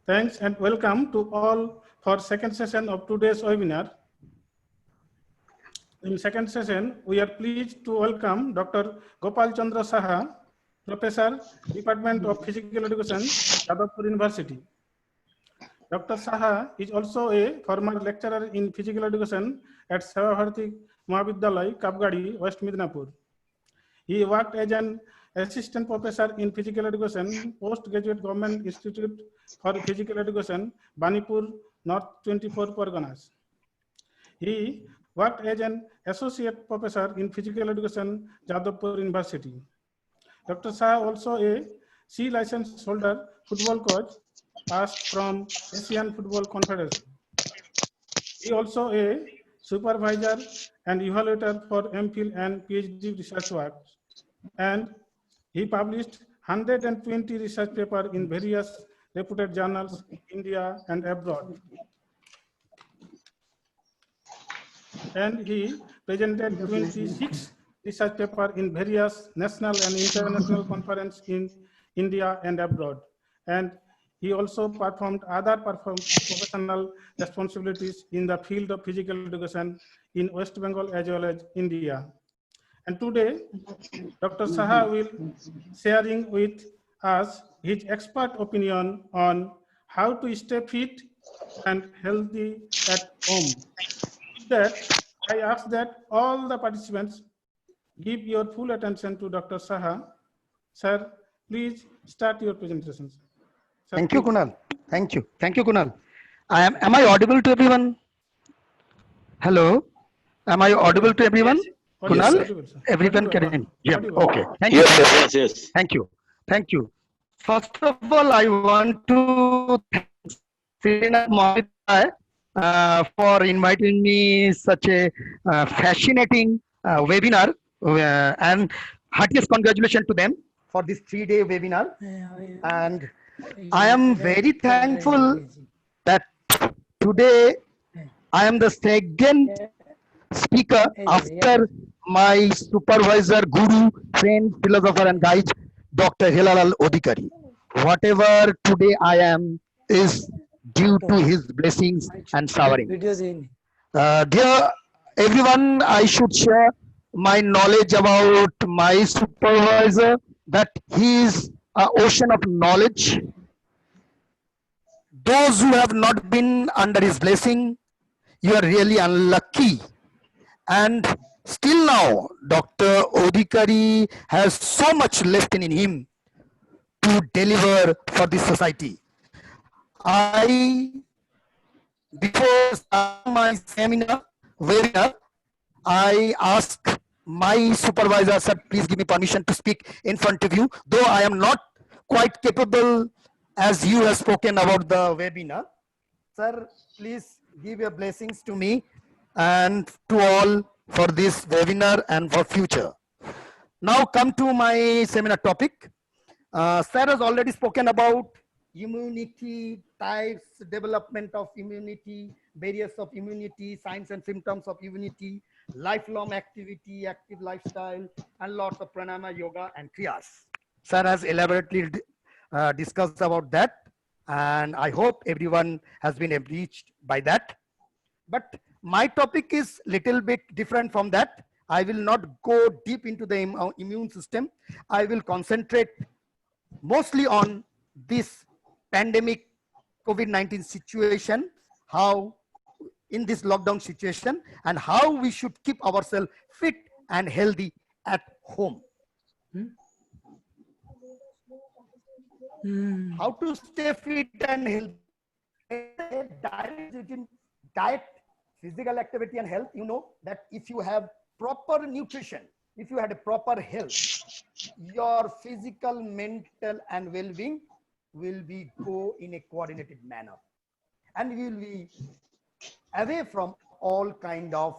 Thanks and welcome to all for second session of today's webinar. In second session, we are pleased to welcome Dr. Gopal Chandra Saha, Professor, Department of Physical Education, Jadavpur University. Dr. Saha is also a former lecturer in physical education at Seva Bharati Mahavidyalaya, Kapgadi, West Midnapur. He worked as an assistant professor in physical education, postgraduate government institute for physical education, Banipur, North 24 Parganas. He worked as an associate professor in physical education, Jadavpur University. Dr. Saha also a C license holder, football coach, passed from Asian Football Confederation. He also a supervisor and evaluator for MPhil and PhD research work, and he published 120 research papers in various reputed journals in India and abroad. And he presented 26 research papers in various national and international conferences in India and abroad. And he also performed other professional responsibilities in the field of physical education in West Bengal as well as India. And today, Dr. Saha will sharing with us his expert opinion on how to stay fit and healthy at home. With that, I ask that all the participants give your full attention to Dr. Saha. Sir, please start your presentations. Sir, Thank you, please. Kunal. Thank you. Thank you, Kunal. Am I audible to everyone? Hello? Am I audible to everyone? Kunal? Audible, sir. Everyone Audible, can hear? audible. Okay. Thank you. Yes, yes. Thank you. Thank you. First of all, I want to thank Serena Mohit for inviting me such a fascinating webinar, and heartiest congratulations to them for this 3-day webinar. And I am very thankful that today I am the second speaker after my supervisor, guru, friend, philosopher and guide, Dr. Hilalal Odhikari. Whatever today I am is due to his blessings and showering. Dear everyone, I should share my knowledge about my supervisor, that he is an ocean of knowledge. Those who have not been under his blessing, you are really unlucky. And still now, Dr. Odhikari has so much left in him to deliver for this society. Before my webinar, I ask my supervisor, sir, please give me permission to speak in front of you, though I am not quite capable as you have spoken about the webinar. Sir, please give your blessings to me and to all for this webinar and for future. Now come to my seminar topic. Sir has already spoken about immunity types, development of immunity, barriers of immunity, signs and symptoms of immunity, lifelong activity, active lifestyle, and lots of pranayama, yoga, and kriyas. Sir has elaborately discussed about that, and I hope everyone has been enriched by that. But my topic is little bit different from that. I will not go deep into the immune system. I will concentrate mostly on this pandemic COVID-19 situation, how in this lockdown situation, and how we should keep ourselves fit and healthy at home. How to stay fit and healthy? Diet, physical activity and health. You know that if you have proper nutrition, if you had a proper health, your physical, mental and well-being will be go in a coordinated manner, and you will be away from all kind of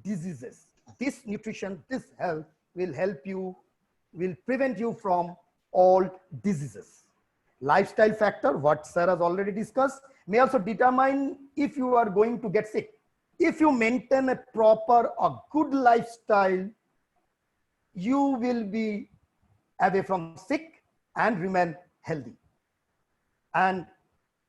diseases. This nutrition, this health will help you, will prevent you from all diseases. Lifestyle factor, what sir has already discussed, may also determine if you are going to get sick. If you maintain a proper or good lifestyle, you will be away from sick and remain healthy. And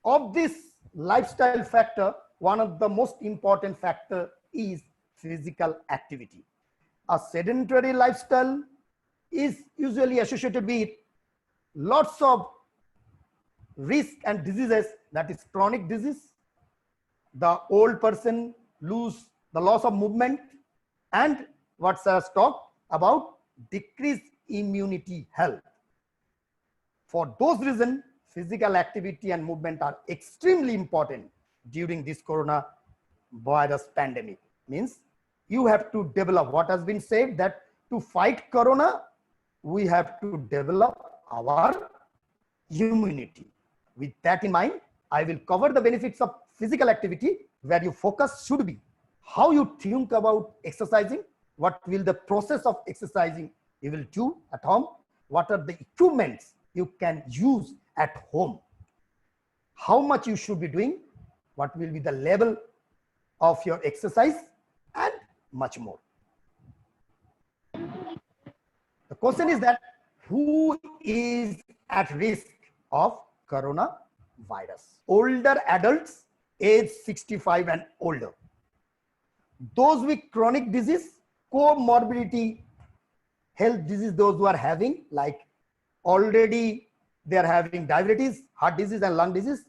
of this lifestyle factor, one of the most important factor is physical activity. A sedentary lifestyle is usually associated with lots of risk and diseases, that is chronic disease. The old person lose the loss of movement, and what sir has talked about, decreased immunity health. For those reasons, physical activity and movement are extremely important during this coronavirus pandemic. Means you have to develop, what has been said, that to fight corona, we have to develop our immunity. With that in mind, I will cover the benefits of physical activity, where your focus should be how you think about exercising, what will the process of exercising you will do at home, what are the equipments you can use at home, how much you should be doing, what will be the level of your exercise, and much more. The question is that who is at risk of coronavirus? Older adults age 65 and older. Those with chronic disease, comorbidity, health disease, those who are having, like already they are having diabetes, heart disease and lung disease,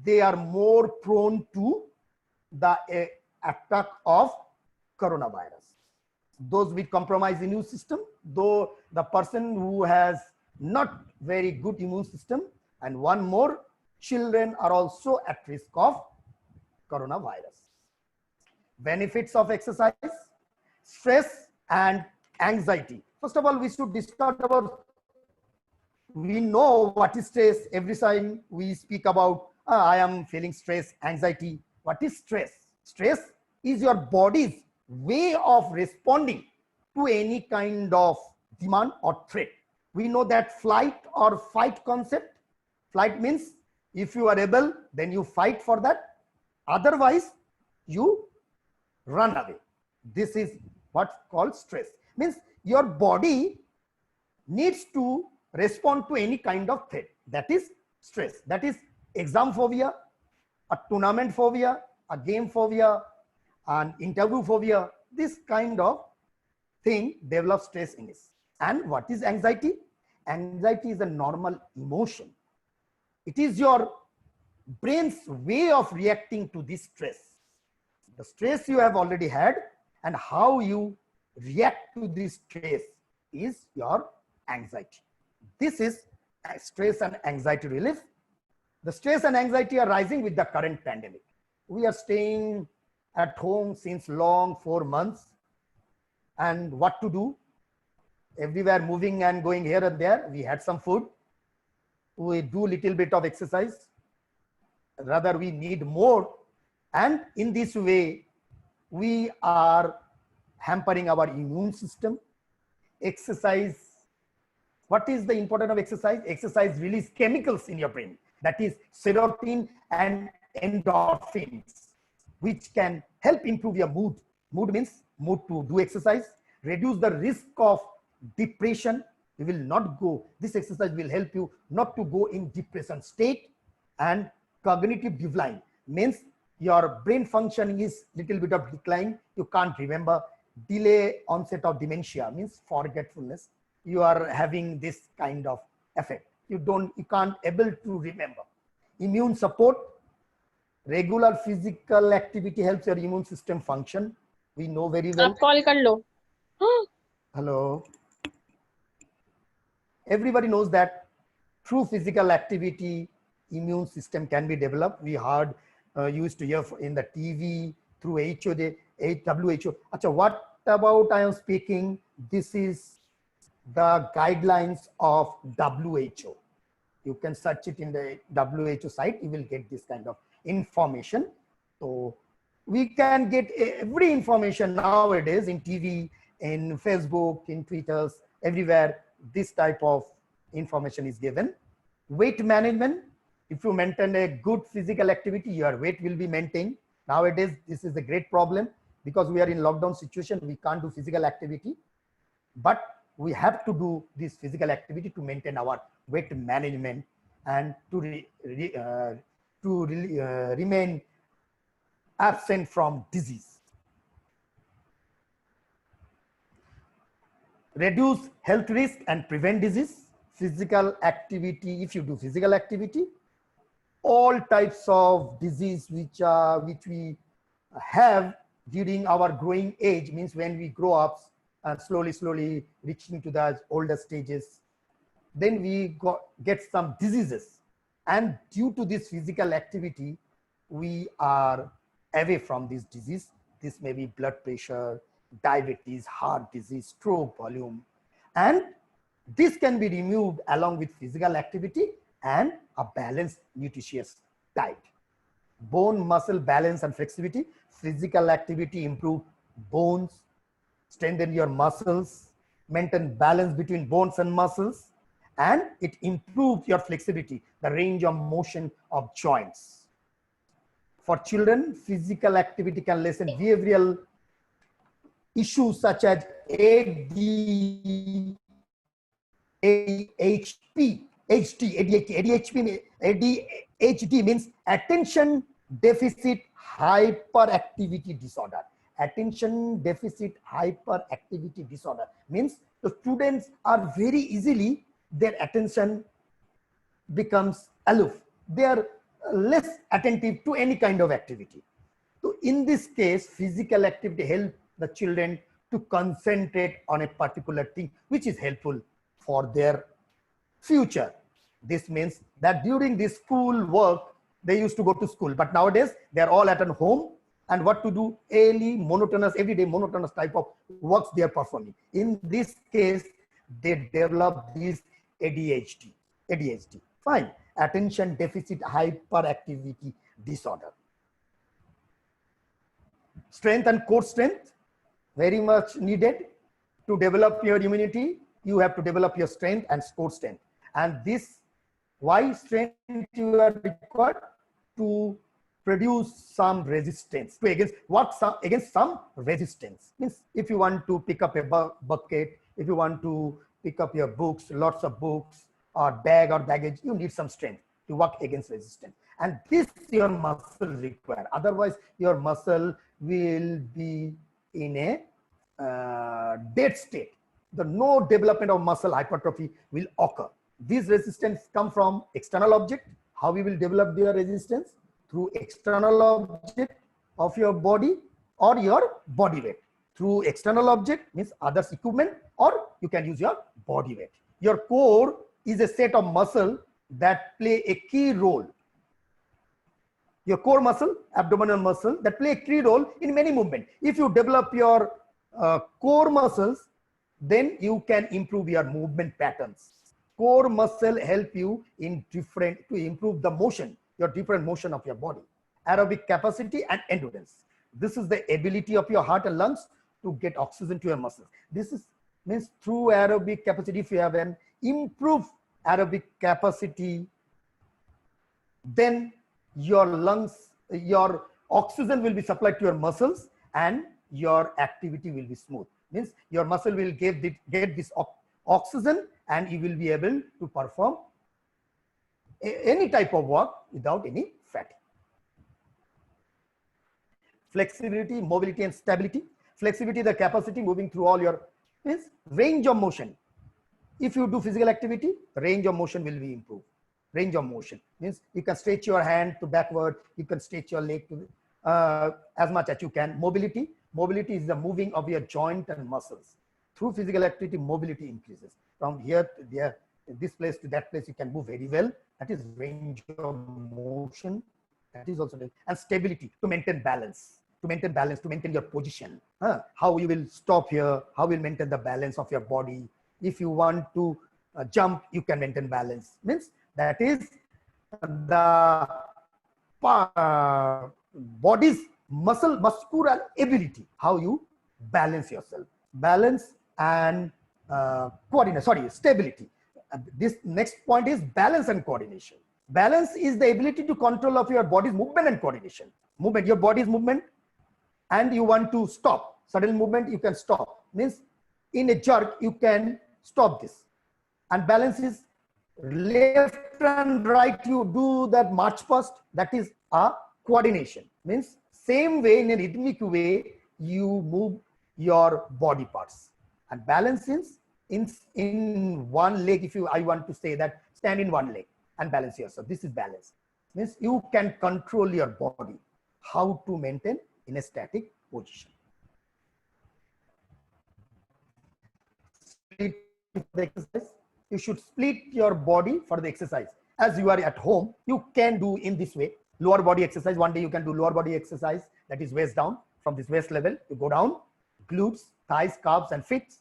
they are more prone to the attack of coronavirus. Those with compromised immune system, though the person who has not very good immune system, and one more, children are also at risk of coronavirus. Benefits of exercise, stress and anxiety. First of all, we should discuss about, we know what is stress. Every time we speak about, I am feeling stress, anxiety. What is stress? Stress is your body's way of responding to any kind of demand or threat. We know that flight or fight concept. Flight means if you are able, then you fight for that. Otherwise, you run away. This is what's called stress. Means your body needs to respond to any kind of threat. That is stress. That is exam phobia, a tournament phobia, a game phobia, an interview phobia. This kind of thing develops stress in us. And what is anxiety? Anxiety is a normal emotion. It is your brain's way of reacting to this stress. The stress you have already had, and how you react to this stress is your anxiety. This is stress and anxiety relief. The stress and anxiety are rising with the current pandemic. We are staying at home since long 4 months, and what to do? Everywhere moving and going here and there. We had some food. We do little bit of exercise. Rather, we need more. And in this way, we are hampering our immune system. Exercise. What is the importance of exercise? Exercise release chemicals in your brain. That is serotonin and endorphins, which can help improve your mood. Mood means mood to do exercise. Reduce the risk of depression. You will not go. This exercise will help you not to go in depression state. And cognitive decline means your brain functioning is little bit of decline. You can't remember. Delay onset of dementia means forgetfulness. You are having this kind of effect. You can't able to remember. Immune support. Regular physical activity helps your immune system function. We know very well. आप call कर लो. Hello. everybody knows that through physical activity, immune system can be developed. We heard, used to hear in the TV, through WHO. Achha, what about I am speaking? This is the guidelines of WHO. You can search it in the WHO site. You will get this kind of information. So we can get every information nowadays in TV, in Facebook, in Twitter, everywhere. This type of information is given. Weight management. If you maintain a good physical activity, your weight will be maintained. Nowadays, this is a great problem because we are in lockdown situation. We can't do physical activity, but we have to do this physical activity to maintain our weight management and to remain absent from disease. Reduce health risk and prevent disease. Physical activity, if you do physical activity, all types of disease which we have during our growing age, means when we grow up and slowly reaching to the older stages, then we get some diseases. And due to this physical activity, we are away from this disease. This may be blood pressure, diabetes, heart disease, stroke, volume. And this can be removed along with physical activity and a balanced, nutritious diet. Bone muscle balance and flexibility. Physical activity improve bones, strengthen your muscles, maintain balance between bones and muscles, and it improves your flexibility, the range of motion of joints. For children, physical activity can lessen behavioral issues such as ADHD, ADHD means attention deficit hyperactivity disorder. Attention deficit hyperactivity disorder means the students are very easily, their attention becomes aloof. They are less attentive to any kind of activity. So in this case, physical activity helps the children to concentrate on a particular thing, which is helpful for their future. This means that during this school work, they used to go to school, but nowadays they are all at home, and what to do? Daily monotonous, everyday monotonous type of works they are performing. In this case, they develop this ADHD. Fine. Attention deficit hyperactivity disorder. Strength and core strength, very much needed. To develop your immunity, you have to develop your strength and core strength. And this, why strength you are required? To produce some resistance to against some resistance. Means if you want to pick up a bucket, if you want to pick up your books, lots of books or bag or baggage, you need some strength to work against resistance. And this your muscle require. Otherwise, your muscle will be in a dead state. The no development of muscle hypertrophy will occur. These resistance come from external object. How we will develop their resistance? Through external object of your body or your body weight. Through external object means others equipment, or you can use your body weight. Your core is a set of muscle that play a key role. Your core muscle, abdominal muscle, that play a key role in many movements. If you develop your core muscles, then you can improve your movement patterns. Core muscle help you in to improve the motion, your different motion of your body. Aerobic capacity and endurance. This is the ability of your heart and lungs to get oxygen to your muscles. This means through aerobic capacity, if you have an improved aerobic capacity, then your lungs, your oxygen will be supplied to your muscles and your activity will be smooth. Means your muscle will get this oxygen and you will be able to perform any type of work without any fatigue. Flexibility, mobility and stability. Flexibility, the capacity moving through all your means range of motion. If you do physical activity, range of motion will be improved. Range of motion means you can stretch your hand to backward, you can stretch your leg to as much as you can. Mobility. Mobility is the moving of your joint and muscles. Through physical activity, mobility increases. From here to there, this place to that place, you can move very well. That is range of motion. That is also, and stability, to maintain balance, to maintain your position. How you will stop here, how you will maintain the balance of your body. If you want to jump, you can maintain balance. Means that is the body's muscular ability, how you balance yourself. Balance and coordination, sorry, stability. This next point is balance and coordination. Balance is the ability to control of your body's movement and coordination. Movement, your body's movement, and you want to stop. Sudden movement, you can stop. Means in a jerk, you can stop this. And balance is left and right, you do that march first. That is a coordination. Means same way, in a rhythmic way, you move your body parts. And balance is in one leg. If I want to say that, stand in one leg and balance yourself. This is balance. Means you can control your body, how to maintain in a static position. Split the exercise. You should split your body for the exercise. As you are at home, you can do in this way. Lower body exercise. One day you can do lower body exercise. That is waist down. From this waist level, you go down. Glutes, thighs, calves, and feet.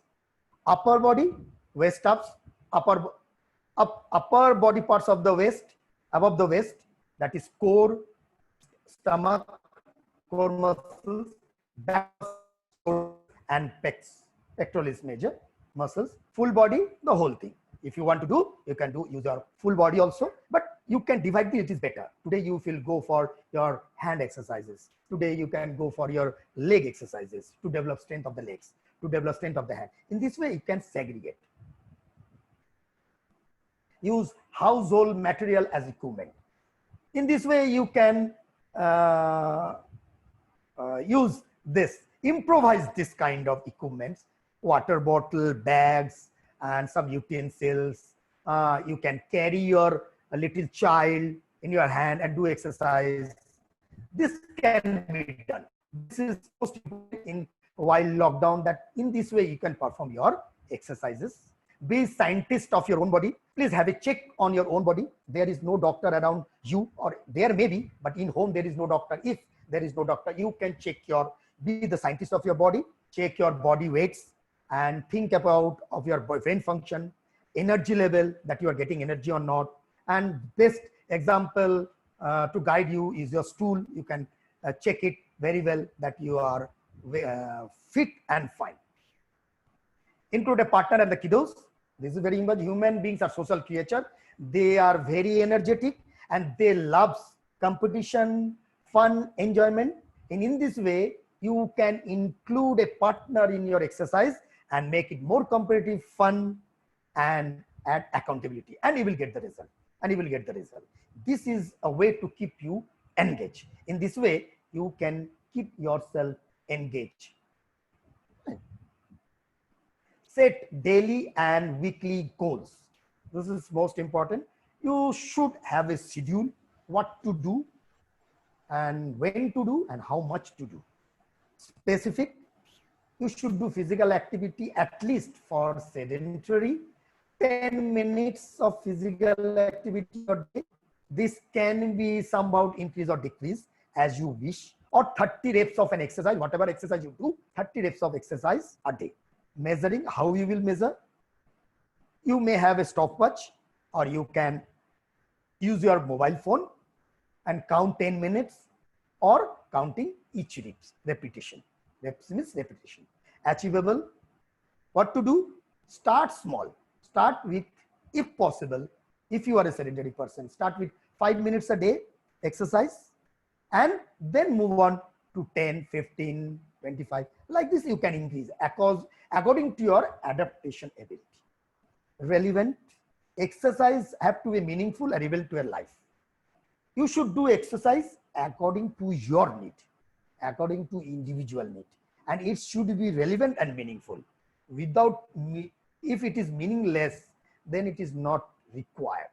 Upper body, waist ups, upper body parts of the waist, above the waist, that is core, stomach, core muscles, back and pecs. Pectoralis major muscles. Full body, the whole thing. If you want to do, you can use your full body also, but you can divide it is better. Today you will go for your hand exercises. Today you can go for your leg exercises to develop strength of the legs, to develop strength of the hand. In this way, you can segregate. Use household material as equipment. In this way, you can use this, improvise this kind of equipments, water bottle, bags, and some utensils. You can carry your little child in your hand and do exercise. This can be done. This is most important in while lockdown, that in this way you can perform your exercises. Be scientist of your own body. Please have a check on your own body. There is no doctor around you, or there may be, but in home there is no doctor. If there is no doctor, you can check be the scientist of your body, check your body weights, and think about of your brain function, energy level, that you are getting energy or not. And best example to guide you is your stool. You can check it very well that you are fit and fine. Include a partner and the kiddos. This is very much, human beings are social creature. They are very energetic and they love competition, fun, enjoyment. And in this way, you can include a partner in your exercise and make it more competitive, fun, and add accountability. And you will get the result. This is a way to keep you engaged. In this way, you can keep yourself engaged. Set daily and weekly goals. This is most important. You should have a schedule, what to do and when to do and how much to do. Specific, you should do physical activity at least for sedentary 10 minutes of physical activity a day. This can be somehow increase or decrease as you wish, or 30 reps of an exercise, whatever exercise you do, 30 reps of exercise a day. Measuring, how you will measure? You may have a stopwatch, or you can use your mobile phone and count 10 minutes, or counting each repetition. Reps means repetition. Achievable, what to do? Start small. Start with, if possible, if you are a sedentary person, start with 5 minutes a day exercise, and then move on to 10, 15, 25. Like this, you can increase according to your adaptation ability. Relevant, exercise have to be meaningful and relevant to your life. You should do exercise according to your need, according to individual need, and it should be relevant and meaningful. If it is meaningless, then it is not required.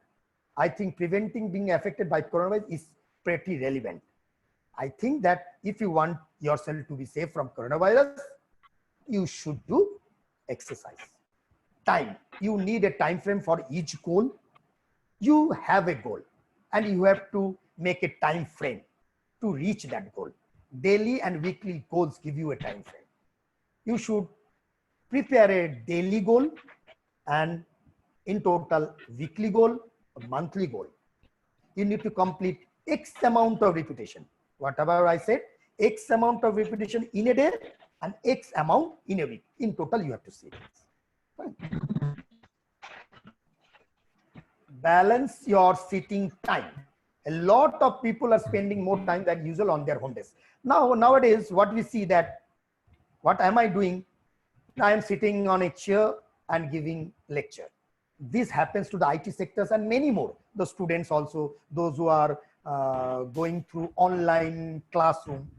I think preventing being affected by coronavirus is pretty relevant. I think that if you want yourself to be safe from coronavirus, you should do exercise. time. You need a time frame for each goal. You have a goal and you have to make a time frame to reach that goal. Daily and weekly goals give you a time frame. You should prepare a daily goal and in total weekly goal or monthly goal. You need to complete X amount of repetition. Whatever I said, X amount of repetition in a day and X amount in a week. In total, you have to see it. Fine. Balance your sitting time. A lot of people are spending more time than usual on their home desk. Nowadays, what we see that, what am I doing? I am sitting on a chair and giving lecture. This happens to the IT sectors and many more. The students also, those who are going through online classroom.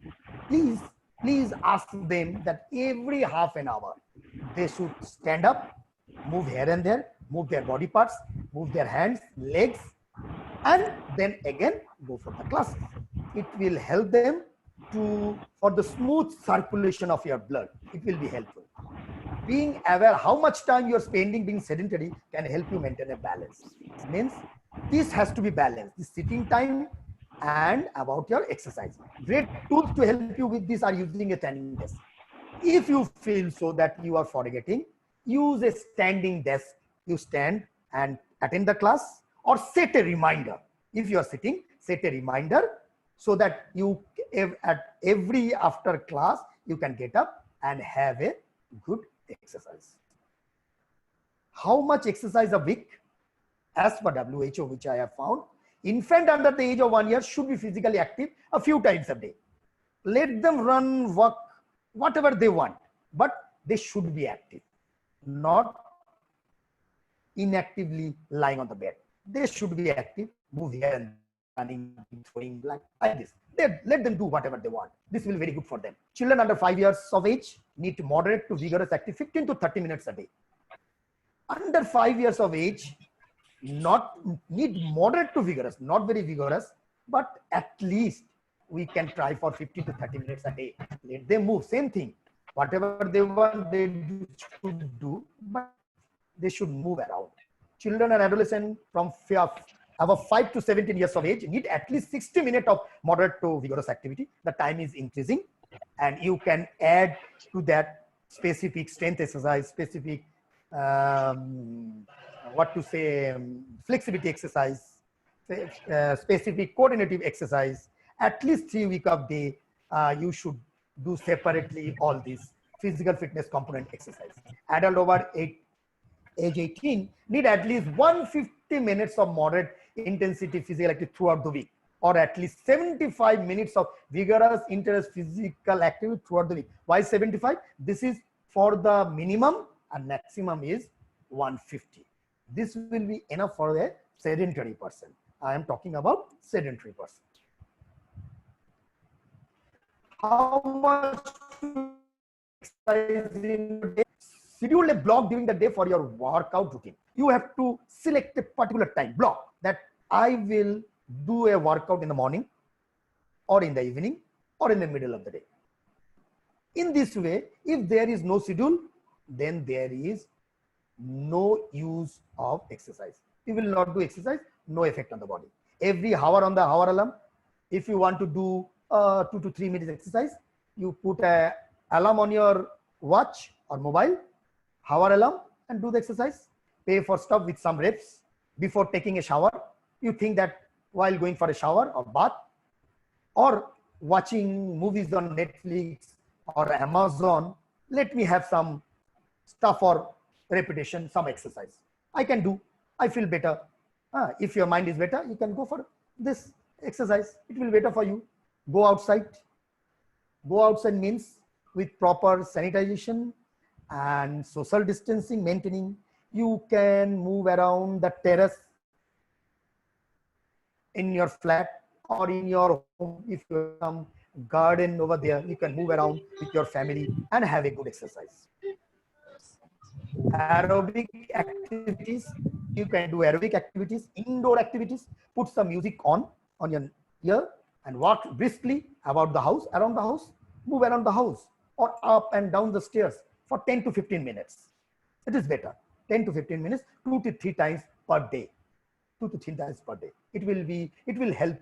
Please ask them that every half an hour, they should stand up, move here and there, move their body parts, move their hands, legs, and then again go for the classes. It will help them for the smooth circulation of your blood. It will be helpful. Being aware how much time you're spending being sedentary can help you maintain a balance. It means this has to be balanced, the sitting time and about your exercise. Great tools to help you with this are using a standing desk. If you feel so that you are forgetting, use a standing desk. You stand and attend the class or set a reminder. If you are sitting, set a reminder so that you at every after class, you can get up and have a good exercise. How much exercise a week? As per WHO, which I have found, infant under the age of 1 year should be physically active a few times a day. Let them run, walk, whatever they want, but they should be active, not inactively lying on the bed. They should be active, move here and running, throwing like this. Let them do whatever they want. This will be very good for them. Children under 5 years of age need moderate to vigorous activity 15 to 30 minutes a day. Under 5 years of age, not need moderate to vigorous, not very vigorous, but at least we can try for 50 to 30 minutes a day. Let them move, same thing. Whatever they want, they should do, but they should move around. Children and adolescents from above 5 to 17 years of age need at least 60 minutes of moderate to vigorous activity. The time is increasing and you can add to that specific strength exercise, specific flexibility exercise, specific coordinative exercise. At least 3 weeks of day, you should do separately all these physical fitness component exercise. Adult over age 18 need at least 150 minutes of moderate intensity physical activity throughout the week, or at least 75 minutes of vigorous intense physical activity throughout the week. Why 75? This is for the minimum and maximum is 150. This will be enough for a sedentary person. I am talking about sedentary person. How much exercise in a day? Schedule a block during the day for your workout routine. You have to select a particular time block that I will do a workout in the morning or in the evening or in the middle of the day. In this way, if there is no schedule, then there is no use of exercise. You will not do exercise, no effect on the body. Every hour on the hour alarm, if you want to do 2 to 3 minutes exercise, you put a alarm on your watch or mobile, hour alarm, and do the exercise. Pay for stuff with some reps before taking a shower. You think that while going for a shower or bath or watching movies on Netflix or Amazon, let me have some stuff for repetition, some exercise. I can do, I feel better. If your mind is better, you can go for this exercise. It will be better for you. Go outside. Go outside means with proper sanitization and social distancing maintaining. You can move around the terrace in your flat or in your home. If you have some garden over there, you can move around with your family and have a good exercise. Aerobic activities, you can do aerobic activities, indoor activities. Put some music on your ear and walk briskly about the house, around the house, move around the house or up and down the stairs for 10 to 15 minutes. It is better. 10 to 15 minutes, 2 to 3 times per day. 2 to 3 times per day. It will help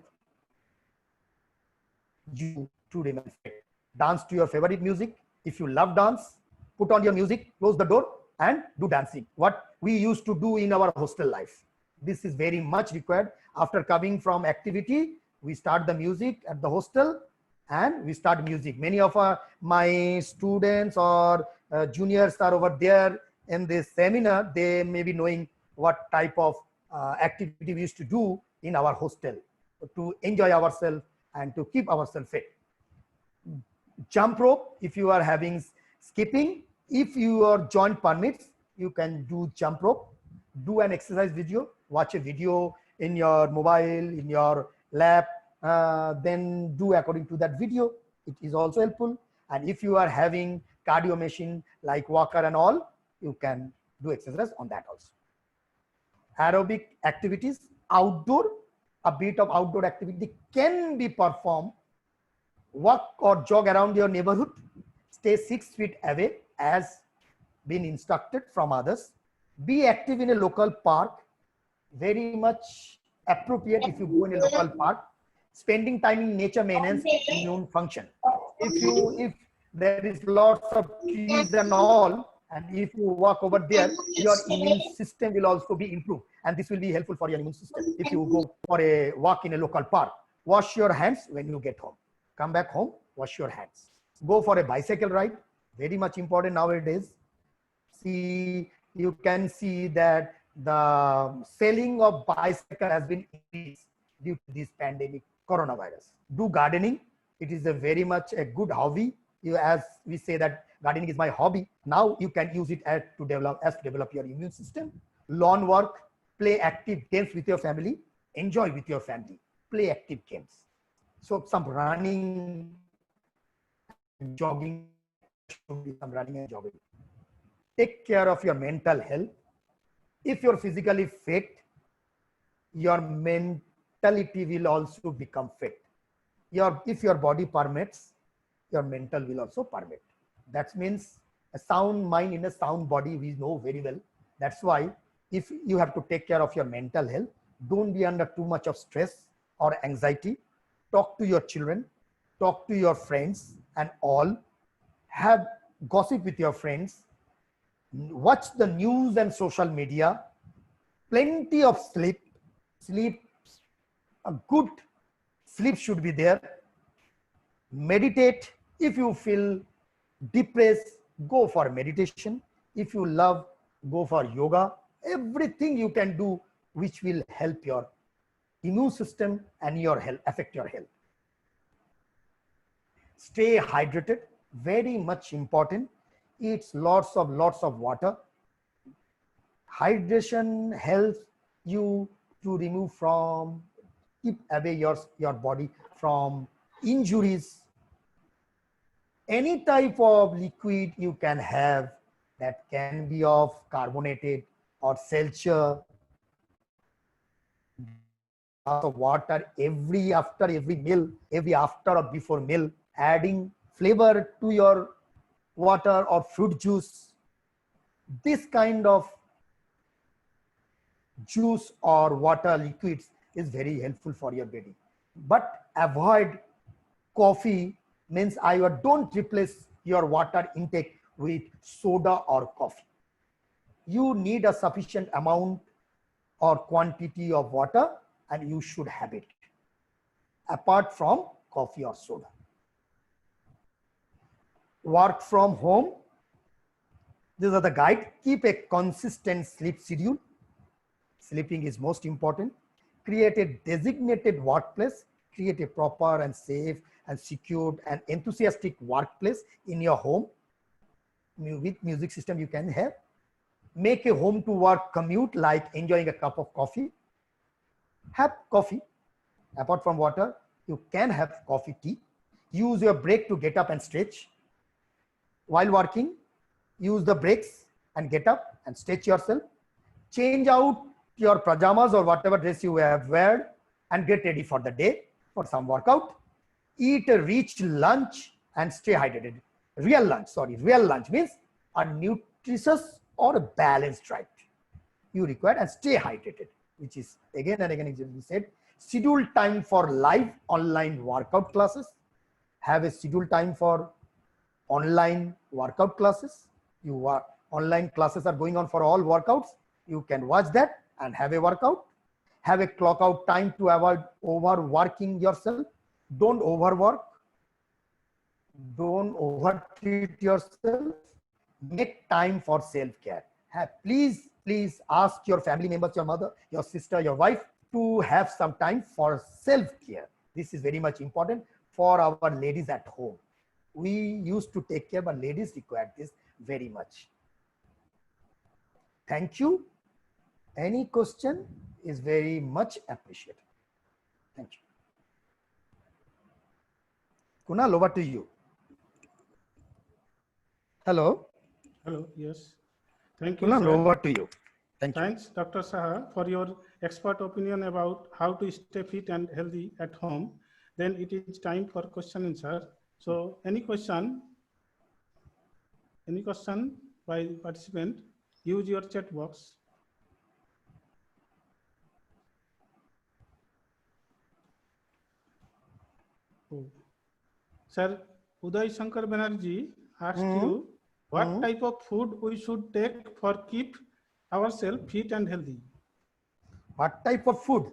you to remain fit. Dance to your favorite music. If you love dance, put on your music, close the door and do dancing. What we used to do in our hostel life. This is very much required. After coming from activity, we start the music at the hostel and we start music. Many of my students or juniors are over there in this seminar. They may be knowing what type of activity we used to do in our hostel to enjoy ourselves and to keep ourselves fit. Jump rope, if you are having skipping, if your joint permits, you can do jump rope. Do an exercise video, watch a video in your mobile, in your lap, then do according to that video. It is also helpful. And if you are having cardio machine like walker and all, you can do exercise on that also. Aerobic activities, outdoor, a bit of outdoor activity can be performed. Walk or jog around your neighborhood. Stay 6 feet away as been instructed from others. Be active in a local park. Very much appropriate if you go in a local park. Spending time in nature may enhance immune function. If there is lots of trees and all, and if you walk over there, your immune system will also be improved, and this will be helpful for your immune system. If you go for a walk in a local park, wash your hands when you get home. Come back home, wash your hands. Go for a bicycle ride, very much important nowadays. See, you can see that the selling of bicycle has been increased due to this pandemic, coronavirus. Do gardening. It is a very much a good hobby. As we say that gardening is my hobby. Now you can use it to develop your immune system. Lawn work, play active games with your family, enjoy with your family, play active games. So some running, jogging, some running and jogging. Take care of your mental health. If you're physically fit, your mentality will also become fit. If your body permits, your mental will also permit. That means a sound mind in a sound body, we know very well. That's why if you have to take care of your mental health, don't be under too much of stress or anxiety. Talk to your children, talk to your friends and all. Have gossip with your friends. Watch the news and social media. Plenty of sleep. A good sleep should be there. Meditate. If you feel depressed, go for meditation. If you love, go for yoga. Everything you can do which will help your immune system and your health, affect your health. Stay hydrated, very much important. Eat lots of water. Hydration helps you to keep away your body from injuries. Any type of liquid you can have that can be of carbonated or seltzer. Of water after every meal, after or before meal, adding flavor to your water or fruit juice. This kind of juice or water liquids is very helpful for your body. But avoid coffee, means don't replace your water intake with soda or coffee. You need a sufficient amount or quantity of water and you should have it apart from coffee or soda. Work from home. These are the guide. Keep a consistent sleep schedule. Sleeping is most important. Create a designated workplace. Create a proper and safe and secured and enthusiastic workplace in your home. With music system you can have. Make a home to work commute like enjoying a cup of coffee. Have coffee. Apart from water, you can have coffee, tea. Use your break to get up and stretch. While working, use the breaks and get up and stretch yourself. Change out your pajamas or whatever dress you have wear and get ready for the day for some workout. Eat a rich lunch and stay hydrated. Real lunch means a nutritious or a balanced diet. you require, and stay hydrated, which is again and again we said. Schedule time for live online workout classes. Have a scheduled time for online workout classes. Online classes are going on for all workouts. You can watch that and have a workout. Have a clock out time to avoid overworking yourself. Don't overwork. Don't overtreat yourself. Make time for self-care. Please ask your family members, your mother, your sister, your wife, to have some time for self-care. This is very much important for our ladies at home. We used to take care, but ladies require this very much. Thank you. Any question is very much appreciated. Thank you. Kunal, over to you. Hello. Hello. Yes. Thank you. Kunal, Sir. over to you. Thanks, Dr. Saha, for your expert opinion about how to stay fit and healthy at home. Then it is time for question and answer. So any question by participant, use your chat box. Oh. Sir, Uday Shankar Banerjee asked you what type of food we should take for keep ourselves fit and healthy. What type of food?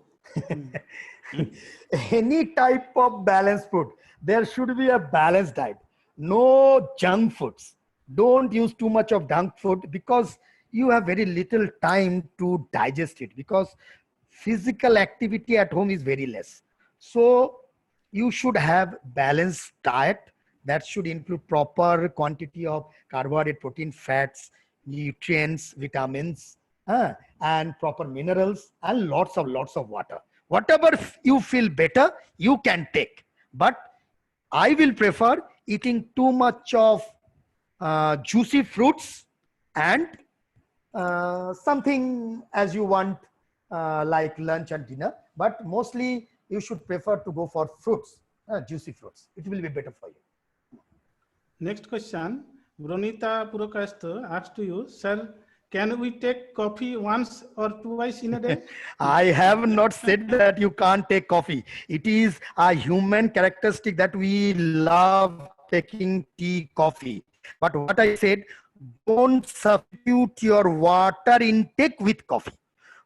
Any type of balanced food. There should be a balanced diet. No junk foods. Don't use too much of junk food because you have very little time to digest it, because physical activity at home is very less. So you should have balanced diet that should include proper quantity of carbohydrate, protein, fats, nutrients, vitamins, and proper minerals, and lots of water. Whatever you feel better, you can take. But I will prefer eating too much of juicy fruits and something as you want, like lunch and dinner. But mostly you should prefer to go for fruits, juicy fruits. It will be better for you. Next question, Bronita Purokast asked to you, sir, can we take coffee once or twice in a day? I have not said that you can't take coffee. It is a human characteristic that we love taking tea, coffee. But what I said, don't substitute your water intake with coffee.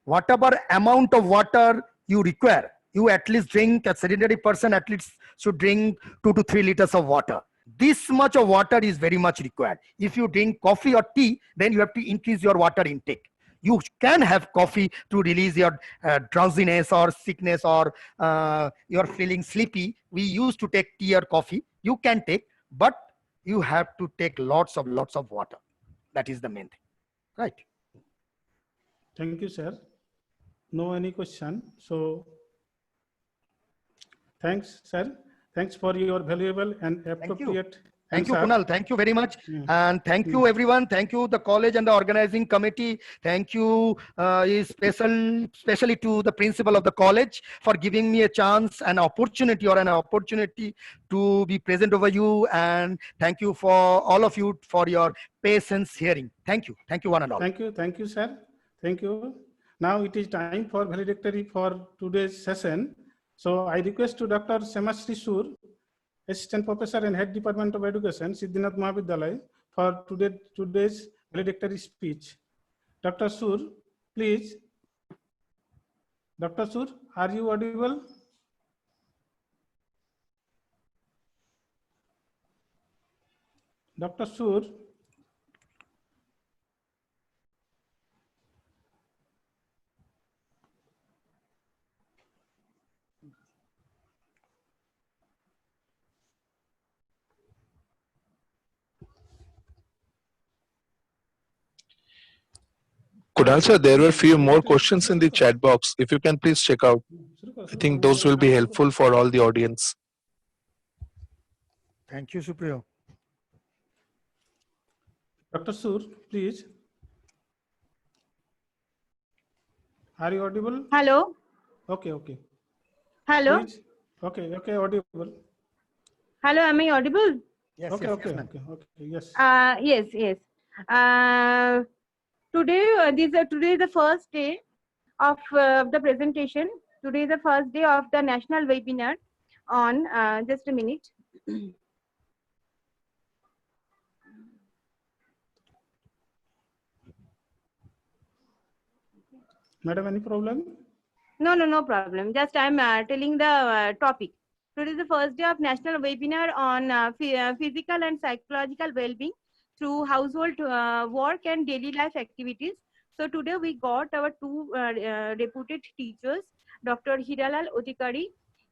Whatever amount of water you require, you at least drink, a sedentary person at least should drink 2 to 3 liters of water. This much of water is very much required. If you drink coffee or tea, then you have to increase your water intake. You can have coffee to release your drowsiness or sickness, or you're feeling sleepy. We used to take tea or coffee. You can take, but you have to take lots of water. That is the main thing, right? Thank you, sir. No any question. So thanks, sir. Thanks for your valuable and appropriate Thank you, answer. Kunal. Thank you very much. And thank you, everyone. Thank you, the college and the organizing committee. Thank you, especially to the principal of the college for giving me a chance, an opportunity to be present over you. And thank you for all of you for your patience hearing. Thank you. Thank you, one and all. Thank you, sir. Thank you. Now it is time for valedictory for today's session. So I request to Dr. Semashri Sur, Assistant Professor and Head Department of Education, Siddhinath Mahavidyalaya, for today's valedictory speech. Dr. Sur, please. Dr. Sur, are you audible? Dr. Sur. Kunal sir, there were a few more questions in the chat box. If you can please check out. I think those will be helpful for all the audience. Thank you, Supriyo. Dr. Sur, please. Are you audible? Hello. Okay. Hello. Please. Okay, audible. Hello, am I audible? Yes. Okay, yes. Yes. Today is the first day of the presentation. Today is the first day of the national webinar on just a minute. Madam, any problem? No problem. Just I'm telling the topic. Today is the first day of national webinar on physical and psychological well-being through household work and daily life activities. So today we got our two reputed teachers, Dr. Hiralal Odhikari,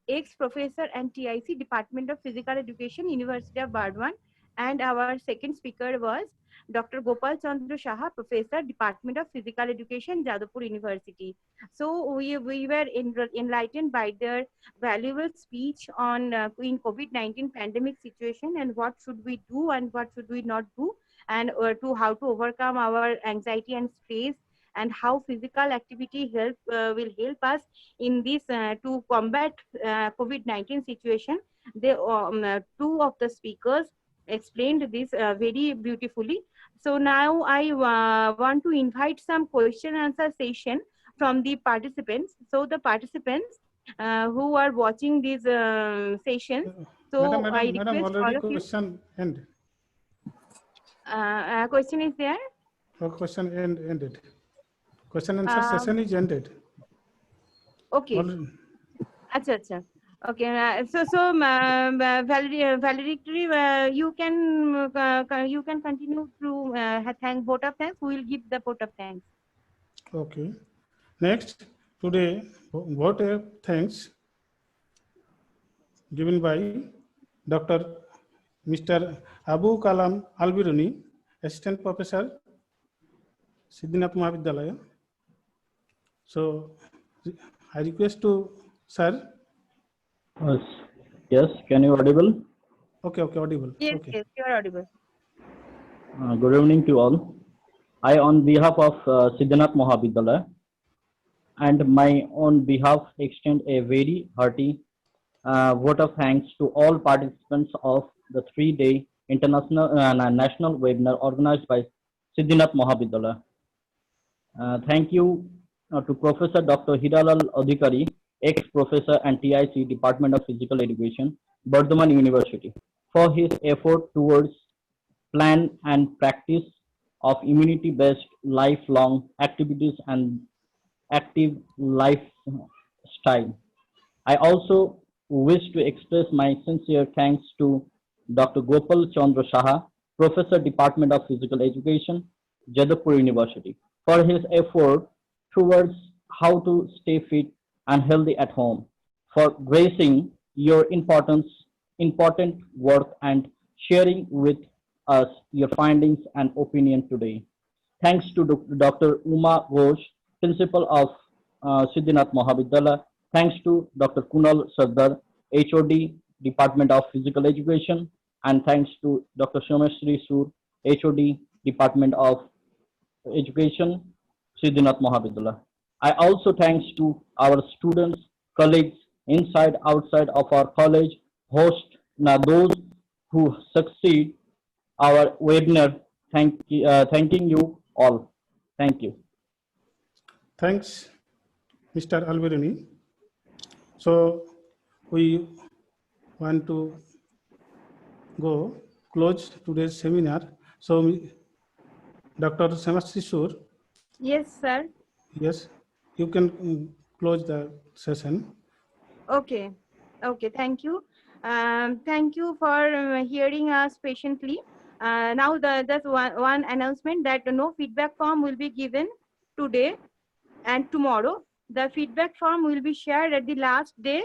ex-professor and TIC, Department of Physical Education, University of Burdwan, and our second speaker was Dr. Gopal Chandra Saha, Professor, Department of Physical Education, Jadavpur University. So we were enlightened by their valuable speech on in COVID-19 pandemic situation and what should we do and what should we not do, and to how to overcome our anxiety and stress, and how physical activity will help us in this to combat COVID-19 situation. Two of the speakers explained this very beautifully. So now I want to invite some question answer session from the participants. So the participants who are watching these sessions, so I request all already of you. question end. Question is there? Question ended. Question answer session is ended. Okay. Already. Acha. Okay. Valedictory, you can continue to thank vote of thanks. We will give the vote of thanks. Okay. Next, today, vote of thanks given by Dr. Mr. Abu Kalam Albiruni, Assistant Professor, Siddhinath Mahavidyalaya. So, I request to Sir. Yes, can you audible? Okay, audible. Yes, okay. Yes, you are audible. Good evening to all. I, on behalf of Siddhinath Mahavidyalaya and my own behalf, extend a very hearty vote of thanks to all participants of the 3-day international national webinar organized by Siddhinath Mahavidyalaya. Thank you to Professor Dr. Hiralal Odhikari, ex-professor and TIC, Department of Physical Education, Burdwan University, for his effort towards plan and practice of immunity-based lifelong activities and active lifestyle. I also wish to express my sincere thanks to Dr. Gopal Chandra Saha, Professor, Department of Physical Education, Jadavpur University, for his effort towards how to stay fit and healthy at home, for gracing your important work and sharing with us your findings and opinion today. Thanks to Dr. Uma Ghosh, Principal of Siddhinath Mahavidyalaya. Thanks to Dr. Kunal Sardar, HOD, Department of Physical Education. And thanks to Dr. Someshri Sur, HOD, Department of Education, Siddhinath Mahavidyalaya. I also thanks to our students, colleagues, inside, outside of our college, host, those who succeed our webinar. Thanking you all. Thank you. Thanks, Mr. Albiruni. So we want to close today's seminar. So Dr. Someshri Sur. Yes, sir. Yes, you can close the session. Okay, thank you. Thank you for hearing us patiently. Now there's one announcement that no feedback form will be given today and tomorrow. The feedback form will be shared at the last day,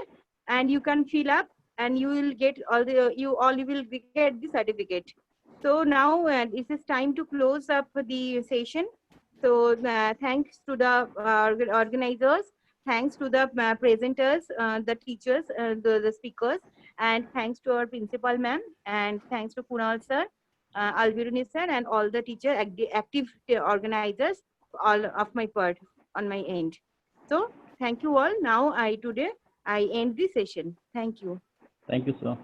and you can fill up, and you will get you will get the certificate. So now this is time to close up the session. So thanks to the organizers, thanks to the presenters, the teachers, the speakers, and thanks to our principal ma'am, and thanks to Kunal sir, Albiruni sir, and all the teacher active organizers, all of my part on my end. So thank you all. Now today I end the session. Thank you. Thank you, sir.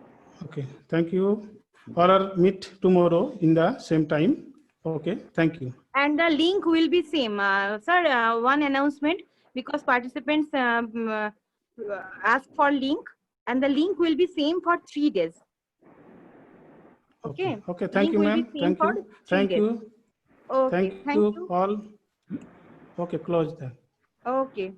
Okay, thank you. All are meet tomorrow in the same time. Okay, thank you. And the link will be same. Sir, one announcement, because participants ask for link, and the link will be same for 3 days. Okay. Okay, thank Link you, will be ma'am. same Thank for you. 3 Thank days. you. Okay, Thank you all. Okay, close that. Okay.